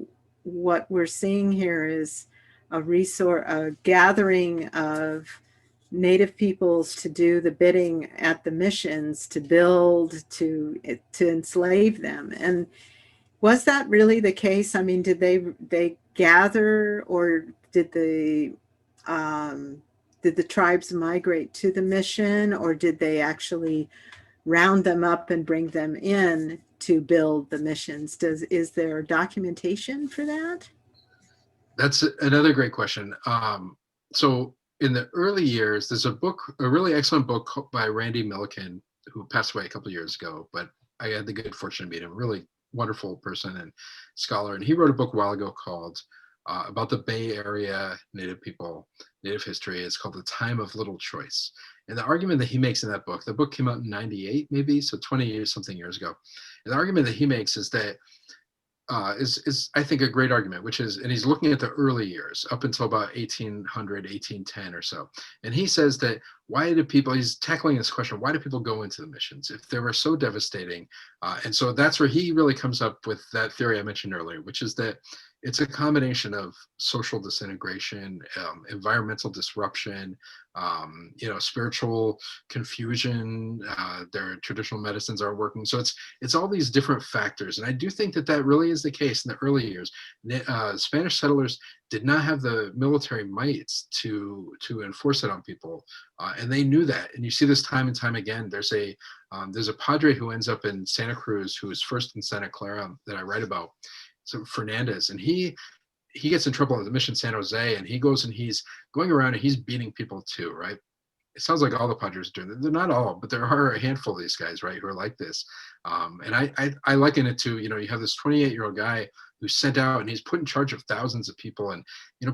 what we're seeing here is a gathering of Native peoples to do the bidding at the missions, to build, to enslave them. And was that really the case? I mean, did they gather, or did the tribes migrate to the mission, or did they actually round them up and bring them in to build the missions? Is there documentation for that? That's another great question. So in the early years, there's a really excellent book by Randy Milliken, who passed away a couple of years ago, but I had the good fortune to meet him. Really wonderful person and scholar. And he wrote a book a while ago called about the Bay Area Native people, Native history. It's called The Time of Little Choice. And the argument that he makes in that book, the book came out in 98 maybe, so 20 years, something years ago. And the argument that he makes is that is I think a great argument, which is, and he's looking at the early years up until about 1800, 1810 or so. And he says that why do people, he's tackling this question, why do people go into the missions if they were so devastating? And so that's where he really comes up with that theory I mentioned earlier, which is that it's a combination of social disintegration, environmental disruption, spiritual confusion. Their traditional medicines aren't working. So it's all these different factors. And I do think that that really is the case in the early years. Spanish settlers did not have the military might to enforce it on people, and they knew that. And you see this time and time again. There's a padre who ends up in Santa Cruz, who is first in Santa Clara, that I write about. So Fernandez, and he gets in trouble at the mission San Jose, and he goes and he's going around and he's beating people too, right? It sounds like all the Padres are doing that. They're not all, but there are a handful of these guys, right, who are like this. And I liken it to, you have this 28-year-old guy who's sent out and he's put in charge of thousands of people, and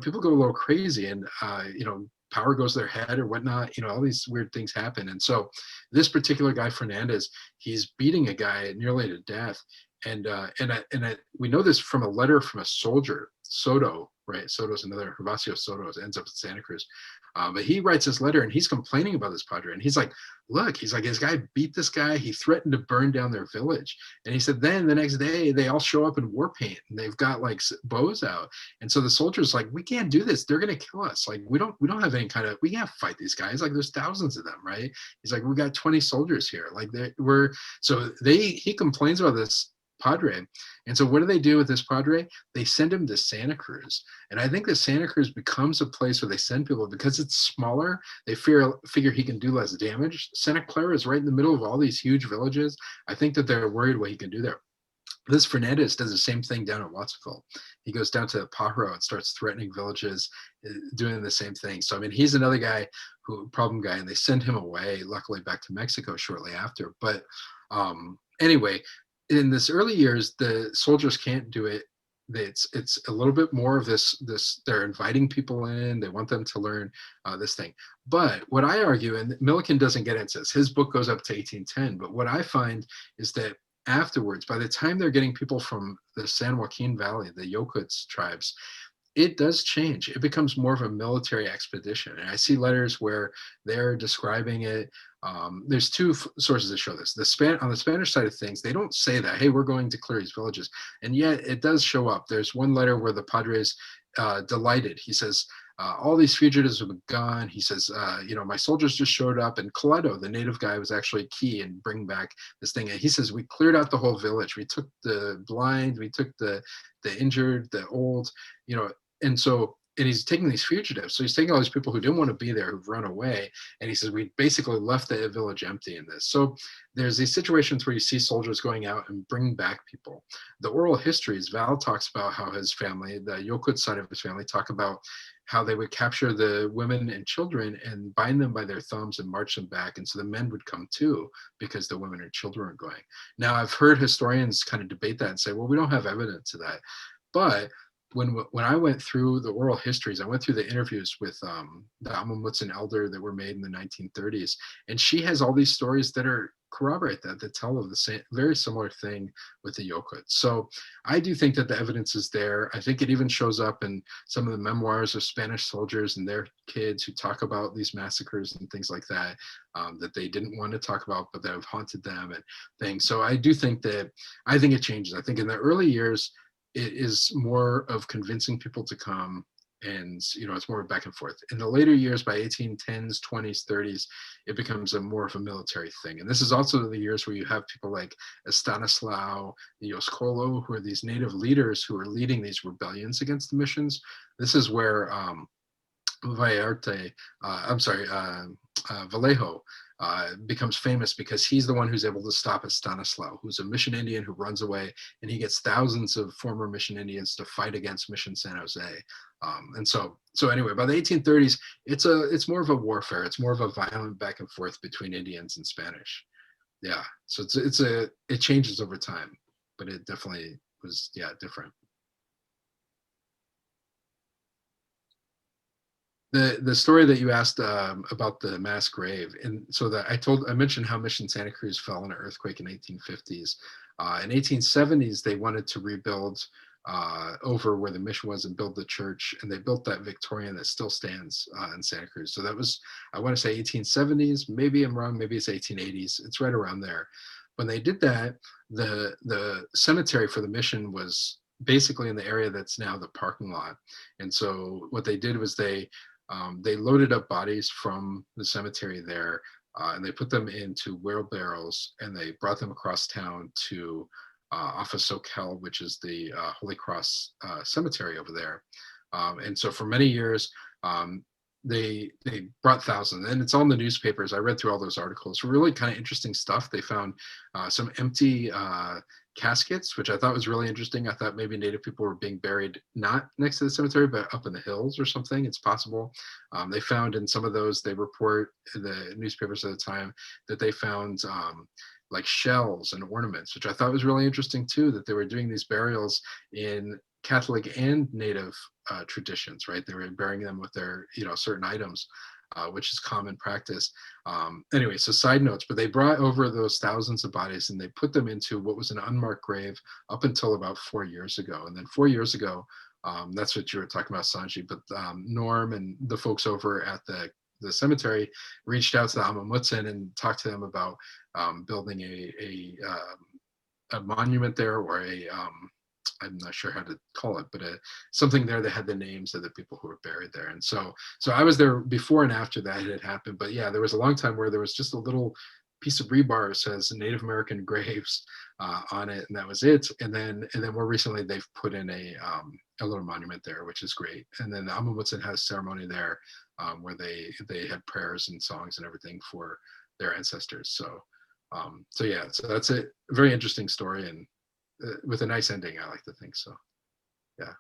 people go a little crazy, and power goes to their head or whatnot. All these weird things happen. And so this particular guy Fernandez, he's beating a guy nearly to death. And we know this from a letter from a soldier, Soto, right? Soto's another, Gervasio Soto, ends up in Santa Cruz. But he writes this letter and he's complaining about this padre. And he's like, look, he's like, this guy beat this guy. He threatened to burn down their village. And he said, then the next day they all show up in war paint and they've got like bows out. And so the soldier's like, we can't do this. They're going to kill us. Like, we don't have any kind of, we can't fight these guys. Like, there's thousands of them, right? He's like, we got 20 soldiers here. Like, he complains about this padre. And so what do they do with this padre? They send him to Santa Cruz. And I think that Santa Cruz becomes a place where they send people because it's smaller. They figure he can do less damage. Santa Clara is right in the middle of all these huge villages. I think that they're worried what he can do there. This Fernandez does the same thing down at Wattsville. He goes down to Pajaro and starts threatening villages, doing the same thing. So, I mean, he's another guy problem guy, and they send him away, luckily back to Mexico shortly after. But anyway, in this early years, the soldiers can't do it. It's a little bit more of this. They're inviting people in. They want them to learn this thing. But what I argue, and Milliken doesn't get into this, his book goes up to 1810. But what I find is that afterwards, by the time they're getting people from the San Joaquin Valley, the Yokuts tribes, it does change. It becomes more of a military expedition. And I see letters where they're describing it. There's two sources that show this. On the Spanish side of things, they don't say that, hey, we're going to clear these villages. And yet it does show up. There's one letter where the Padres delighted. He says, all these fugitives have been gone. He says, my soldiers just showed up, and Coletto, the native guy, was actually key in bringing back this thing. And he says, we cleared out the whole village. We took the blind, we took the injured, the old, and he's taking these fugitives. So he's taking all these people who didn't want to be there, who've run away. And he says, we basically left the village empty in this. So there's these situations where you see soldiers going out and bringing back people. The oral histories, Val talks about how his family, the Yokut side of his family, talk about how they would capture the women and children and bind them by their thumbs and march them back. And so the men would come too, because the women and children are going. Now, I've heard historians kind of debate that and say, well, we don't have evidence of that. But when I went through the oral histories, I went through the interviews with the Amamutsan elder that were made in the 1930s, and she has all these stories that corroborate that tell of the same, very similar thing with the Yokut. So I do think that the evidence is there. I think it even shows up in some of the memoirs of Spanish soldiers and their kids who talk about these massacres and things like that, that they didn't want to talk about, but that have haunted them and things. So I do think it changes. I think in the early years, it is more of convincing people to come, and it's more back and forth. In the later years, by 1810s, 20s, 30s, it becomes more of a military thing. And this is also the years where you have people like Estanislao, the Yoscolo, who are these native leaders who are leading these rebellions against the missions. This is where Vallejo becomes famous, because he's the one who's able to stop Estanislao, who's a mission Indian who runs away, and he gets thousands of former mission Indians to fight against Mission San Jose. And so anyway, by the 1830s, it's more of a warfare. It's more of a violent back and forth between Indians and Spanish. Yeah, so it changes over time, but it definitely was different. The story that you asked about the mass grave, and so that I mentioned how Mission Santa Cruz fell in an earthquake in 1850s. In 1870s, they wanted to rebuild over where the mission was and build the church, and they built that Victorian that still stands in Santa Cruz. So that was, I want to say 1870s, maybe I'm wrong, maybe it's 1880s, it's right around there. When they did that, the cemetery for the mission was basically in the area that's now the parking lot. And so what they did was they loaded up bodies from the cemetery there, and they put them into wheelbarrows, and they brought them across town to off of Soquel, which is the Holy Cross cemetery over there. And so for many years, they brought thousands, and it's all in the newspapers. I read through all those articles. Really kind of interesting stuff. They found some empty caskets, which I thought was really interesting. I thought maybe Native people were being buried not next to the cemetery, but up in the hills or something. It's possible. They found in some of those, they report in the newspapers at the time that they found like shells and ornaments, which I thought was really interesting too, that they were doing these burials in Catholic and Native traditions, right? They were burying them with their, certain items, which is common practice. Anyway, so side notes, but they brought over those thousands of bodies and they put them into what was an unmarked grave up until about 4 years ago. And then 4 years ago, that's what you were talking about, Sanji, but Norm and the folks over at the cemetery reached out to the Amamutsin and talked to them about building a monument there, or I'm not sure how to call it, but something there that had the names of the people who were buried there. And so I was there before and after that had happened. But yeah, there was a long time where there was just a little piece of rebar that says Native American graves on it, and that was it. And then more recently, they've put in a little monument there, which is great. And then the Amamutsin has a ceremony there where they had prayers and songs and everything for their ancestors. So yeah, so that's a very interesting story, and with a nice ending, I like to think. So yeah.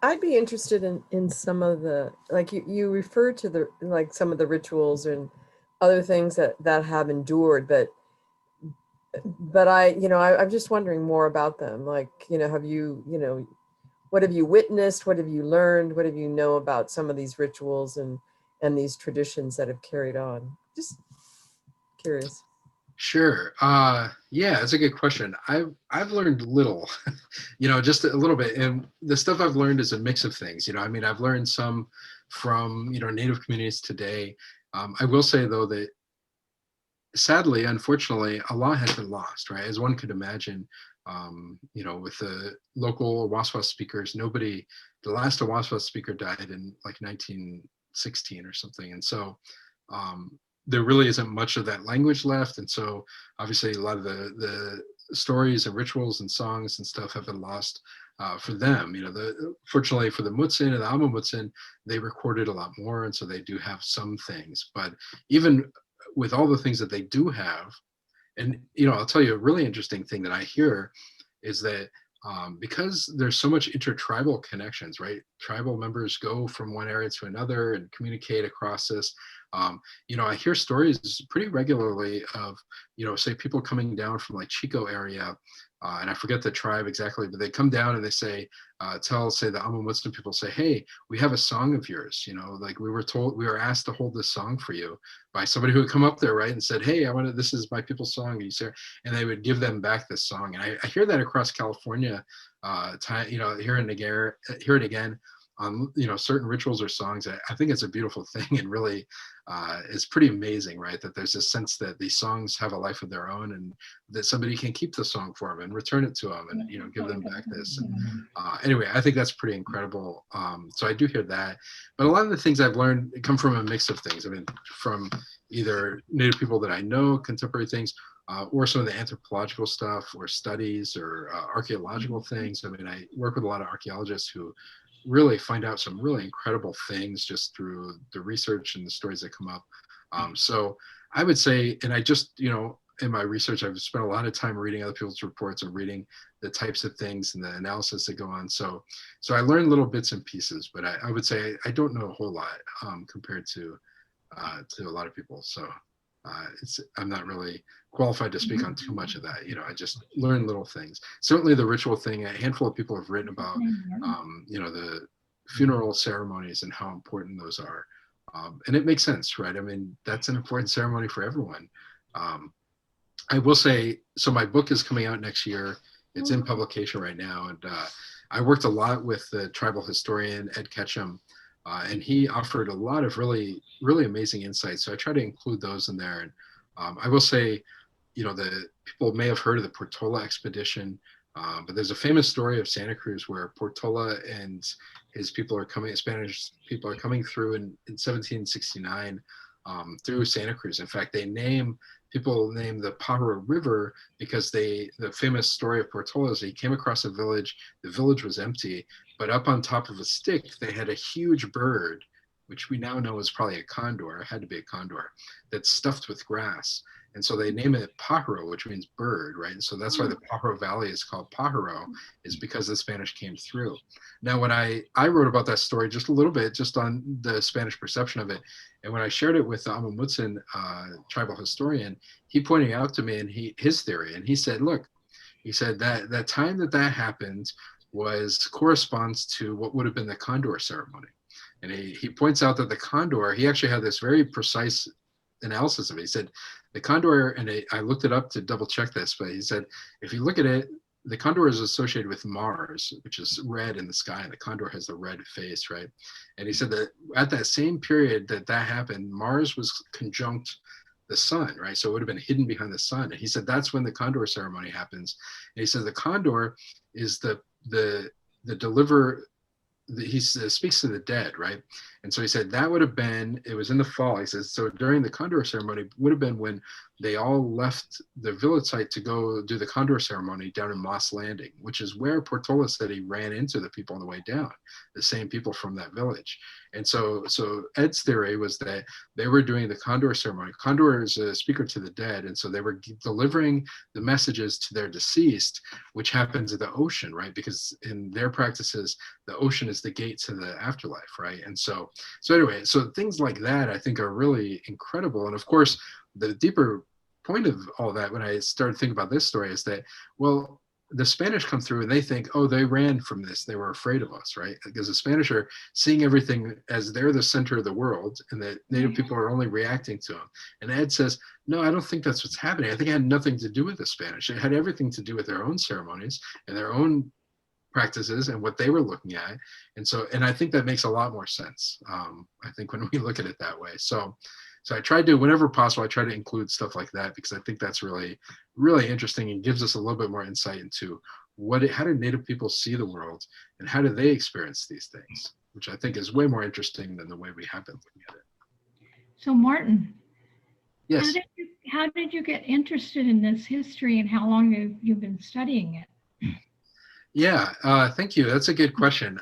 I'd be interested in some of the, like you referred to the, like some of the rituals and other things that have endured, but I'm just wondering more about them. Like, have you, what have you witnessed? What have you learned? What have you know about some of these rituals and these traditions that have carried on? Just curious. Sure. Yeah, that's a good question. I've learned little, just a little bit. And the stuff I've learned is a mix of things. I mean, I've learned some from, Native communities today. I will say though that sadly, unfortunately, a lot has been lost, right? As one could imagine, with the local Waswas speakers, the last Waswas speaker died in like 1916 or something. And so, there really isn't much of that language left. And so obviously a lot of the stories and rituals and songs and stuff have been lost for them. Fortunately for the Mutsin and the Amamutsin, they recorded a lot more. And so they do have some things, but even with all the things that they do have, and, I'll tell you a really interesting thing that I hear is that because there's so much intertribal connections, right? Tribal members go from one area to another and communicate across this. I hear stories pretty regularly of, say people coming down from like Chico area, and I forget the tribe exactly, but they come down and they say, say the Amamutsin people say, hey, we have a song of yours, like we were asked to hold this song for you by somebody who would come up there, right, and said, hey, this is my people's song, and they would give them back this song. And I hear that across California, here and again on certain rituals or songs. I think it's a beautiful thing, and really it's pretty amazing, right, that there's this sense that these songs have a life of their own, and that somebody can keep the song for them and return it to them and give them back this. And anyway, I think that's pretty incredible. So I do hear that, but a lot of the things I've learned come from a mix of things. I mean, from either Native people that I know, contemporary things, or some of the anthropological stuff or studies or archaeological things. I mean, I work with a lot of archaeologists who really find out some really incredible things just through the research and the stories that come up. So I would say, and I just, in my research, I've spent a lot of time reading other people's reports and reading the types of things and the analysis that go on. So I learned little bits and pieces, but I would say I don't know a whole lot compared to a lot of people. So I'm not really qualified to speak on too much of that. I just learn little things. Certainly the ritual thing, a handful of people have written about, the funeral ceremonies and how important those are. And it makes sense, right? I mean, that's an important ceremony for everyone. I will say, so my book is coming out next year. It's in publication right now. And I worked a lot with the tribal historian, Ed Ketchum, and he offered a lot of really, really amazing insights. So I try to include those in there. And I will say, the people may have heard of the Portola expedition, but there's a famous story of Santa Cruz where Portola and his people are coming, Spanish people are coming through in 1769 through Santa Cruz. In fact, people name the Pajaro River because the famous story of Portola is he came across a village, the village was empty, but up on top of a stick, they had a huge bird, which we now know is probably a condor, it had to be a condor, that's stuffed with grass. And so they name it Pajaro, which means bird, right? And so that's why the Pajaro Valley is called Pajaro, is because the Spanish came through. Now, when I wrote about that story just a little bit, just on the Spanish perception of it, and when I shared it with the Amamutsan tribal historian, he pointed out to me and his theory, and he said, look, he said that time that happened corresponds to what would have been the Condor ceremony. And he points out that the Condor, he actually had this very precise analysis of it. He said the condor, and I looked it up to double check this, but he said if you look at it, the condor is associated with Mars, which is red in the sky, and the condor has the red face, right? And he said that at that same period that happened, Mars was conjunct the sun, right? So it would have been hidden behind the sun. And he said that's when the condor ceremony happens. And he said the condor is the deliver. He speaks to the dead, right? And so he said that would have been, it was in the fall. He says, so during the Condor ceremony would have been when they all left the village site to go do the Condor ceremony down in Moss Landing, which is where Portola said he ran into the people on the way down, the same people from that village. And so Ed's theory was that they were doing the Condor ceremony. Condor is a speaker to the dead. And so they were delivering the messages to their deceased, which happens at the ocean, right? Because in their practices, the ocean is the gate to the afterlife, right? And so anyway, so things like that I think are really incredible. And of course, the deeper point of all that, when I started thinking about this story, is that, well, the Spanish come through and they think, oh, they ran from this, they were afraid of us, right? Because the Spanish are seeing everything as they're the center of the world, and that Native people are only reacting to them. And Ed says, no, I don't think that's what's happening. I think it had nothing to do with the Spanish. It had everything to do with their own ceremonies and their own practices and what they were looking at. And I think that makes a lot more sense. I think when we look at it that way. So I try to, whenever possible, I try to include stuff like that, because I think that's really, really interesting and gives us a little bit more insight into how do Native people see the world and how do they experience these things, which I think is way more interesting than the way we have been looking at it. So Martin, yes, how did you get interested in this history, and how long have you been studying it? Yeah, thank you. That's a good question.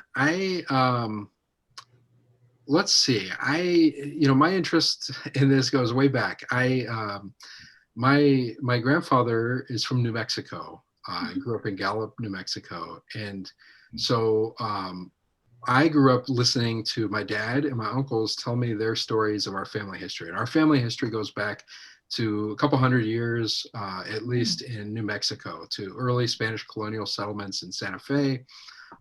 Let's see. My interest in this goes way back. My grandfather is from New Mexico. I grew up in Gallup, New Mexico, and so I grew up listening to my dad and my uncles tell me their stories of our family history. And our family history goes back to a couple hundred years, at least in New Mexico, to early Spanish colonial settlements in Santa Fe.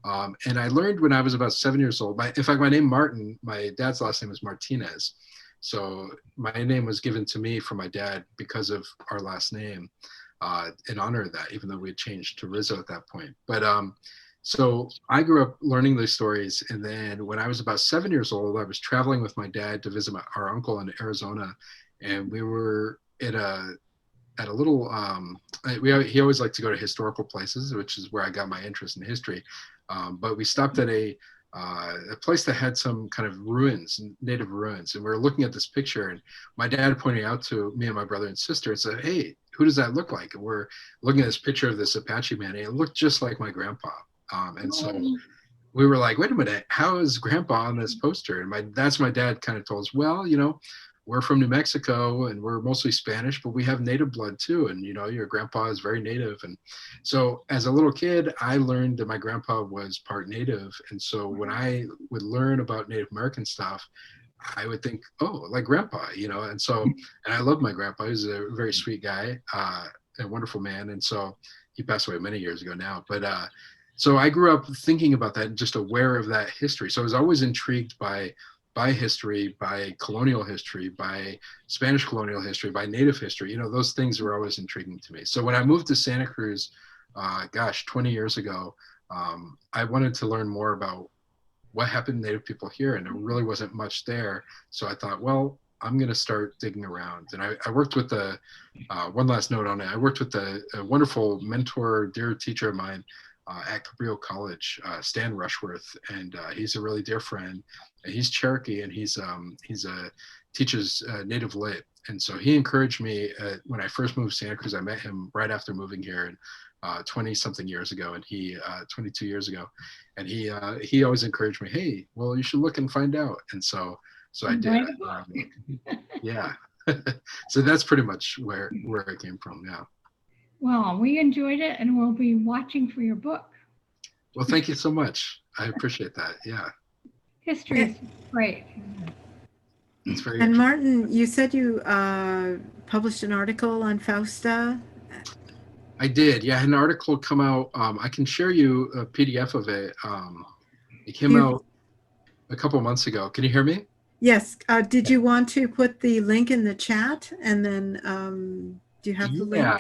And I learned when I was about 7 years old. In fact, my name Martin, my dad's last name is Martinez. So my name was given to me from my dad because of our last name, in honor of that, even though we had changed to Rizzo at that point. But so I grew up learning these stories. And then when I was about 7 years old, I was traveling with my dad to visit our uncle in Arizona. And we were at a little, he always liked to go to historical places, which is where I got my interest in history. But we stopped at a place that had some kind of ruins, native ruins. And we were looking at this picture, and my dad pointed out to me and my brother and sister and said, hey, who does that look like? And we're looking at this picture of this Apache man, and it looked just like my grandpa. And so we were like, wait a minute, how is grandpa on this poster? And that's my dad kind of told us, well, we're from New Mexico and we're mostly Spanish, but we have native blood too. And, your grandpa is very native. And so as a little kid, I learned that my grandpa was part native. And so when I would learn about Native American stuff, I would think, oh, like grandpa, and so, and I love my grandpa. He's a very sweet guy, a wonderful man. And so he passed away many years ago now, but, so I grew up thinking about that and just aware of that history. So I was always intrigued by by history, by colonial history, by Spanish colonial history, by Native history. Those things were always intriguing to me. So when I moved to Santa Cruz, 20 years ago, I wanted to learn more about what happened to Native people here, and there really wasn't much there. So I thought, well, I'm going to start digging around. And I worked with one last note on it. I worked with a wonderful mentor, dear teacher of mine at Cabrillo College, Stan Rushworth, and he's a really dear friend. And he's Cherokee, and he's teaches Native Lit. And so he encouraged me when I first moved to Santa Cruz. I met him right after moving here, and 20 something years ago, and he 22 years ago, and he always encouraged me, hey, well, you should look and find out. And so I did. Yeah. So that's pretty much where it came from. Yeah. Well, we enjoyed it, and we'll be watching for your book. Well, thank you so much. I appreciate that. Yeah. History is great. It's very And Martin, you said you published an article on Fausta. I did. Yeah, I had an article come out. I can share you a PDF of it. It came out a couple months ago. Can you hear me? Yes. Did you want to put the link in the chat, and then do you have the link? Yeah,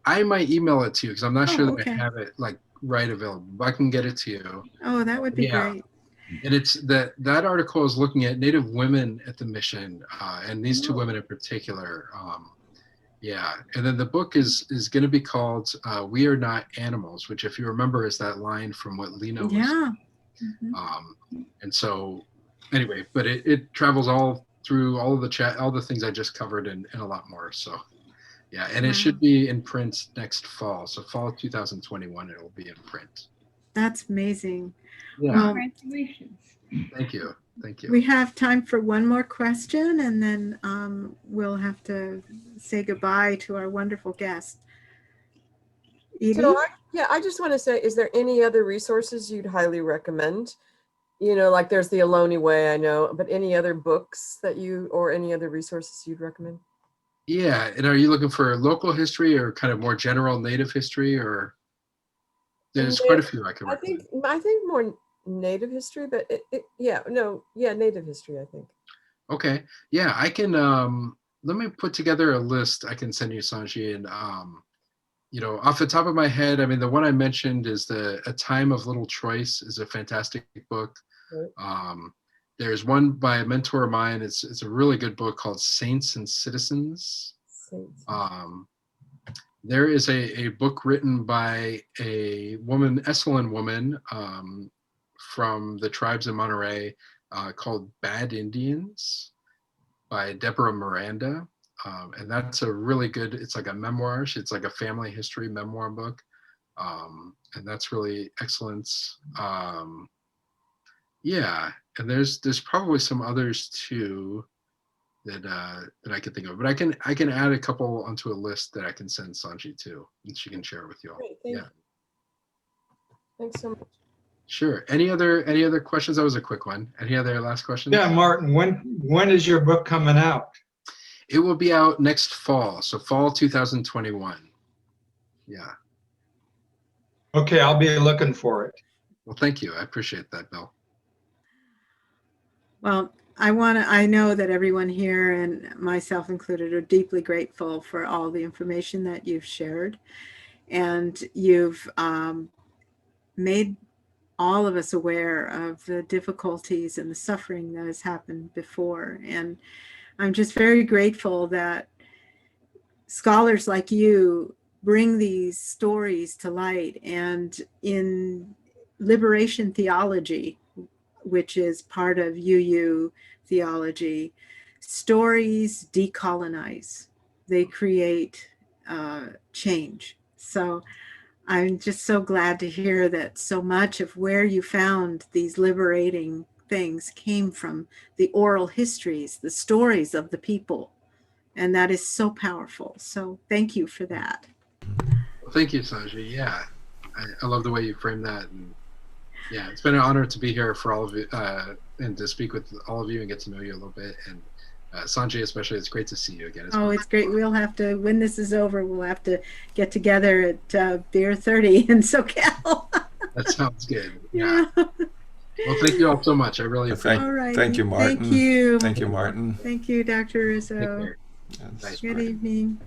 I might email it to you because I'm not sure that okay. I have it right available. But I can get it to you. Oh, that would be great. And it's that article is looking at Native women at the mission, and these two women in particular. Yeah, and then the book is going to be called "We Are Not Animals," which, if you remember, is that line from what Lena was. Yeah. And so, anyway, but it travels all through all of the chat, all the things I just covered, and a lot more. So, yeah, and it should be in print next fall. So, fall 2021, it will be in print. That's amazing. Yeah. Congratulations. Thank you. Thank you. We have time for one more question, and then we'll have to say goodbye to our wonderful guest. Edie? So I just want to say, is there any other resources you'd highly recommend? Like there's the Ohlone Way, I know, but any other books or any other resources you'd recommend? Yeah, and are you looking for local history or kind of more general Native history, or there's quite a few I can recommend. I think more Native history, but Native history, I think. Okay. Yeah, I can let me put together a list I can send you, Sanji, and off the top of my head, I mean, the one I mentioned is A Time of Little Choice is a fantastic book. Right. There's one by a mentor of mine. It's a really good book called Saints and Citizens. Saints. There is a book written by a woman, Esalen woman, from the tribes in Monterey, called Bad Indians by Deborah Miranda. And that's a really good, it's like a memoir. It's like a family history memoir book. And that's really excellent. Yeah, and there's probably some others too that I can think of, but I can add a couple onto a list that I can send Sanji too, and she can share it with you all. Great, thank you. Thanks so much. Sure. Any other questions? That was a quick one. Any other last questions? Yeah, Martin, when is your book coming out? It will be out next fall, so fall 2021. Yeah. Okay, I'll be looking for it. Well, thank you. I appreciate that, Bill. Well, I know that everyone here, and myself included, are deeply grateful for all the information that you've shared. And you've made all of us aware of the difficulties and the suffering that has happened before. And I'm just very grateful that scholars like you bring these stories to light. And in liberation theology, which is part of UU theology, stories decolonize. They create change. So I'm just so glad to hear that so much of where you found these liberating things came from the oral histories, the stories of the people. And that is so powerful. So thank you for that. Well, thank you, Sanji. Yeah, I love the way you frame that. And yeah, it's been an honor to be here for all of you and to speak with all of you and get to know you a little bit. And Sanjay, especially, it's great to see you again. It's great. We'll have to, when this is over, we'll have to get together at Beer 30 in SoCal. That sounds good. Yeah. Well, thank you all so much. I really appreciate All it. right. Thank you, Martin. Thank you. Thank you, Martin. Thank you, Dr. Take Rizzo. care. Yes. Nice. Good Bye. evening.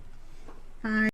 Bye.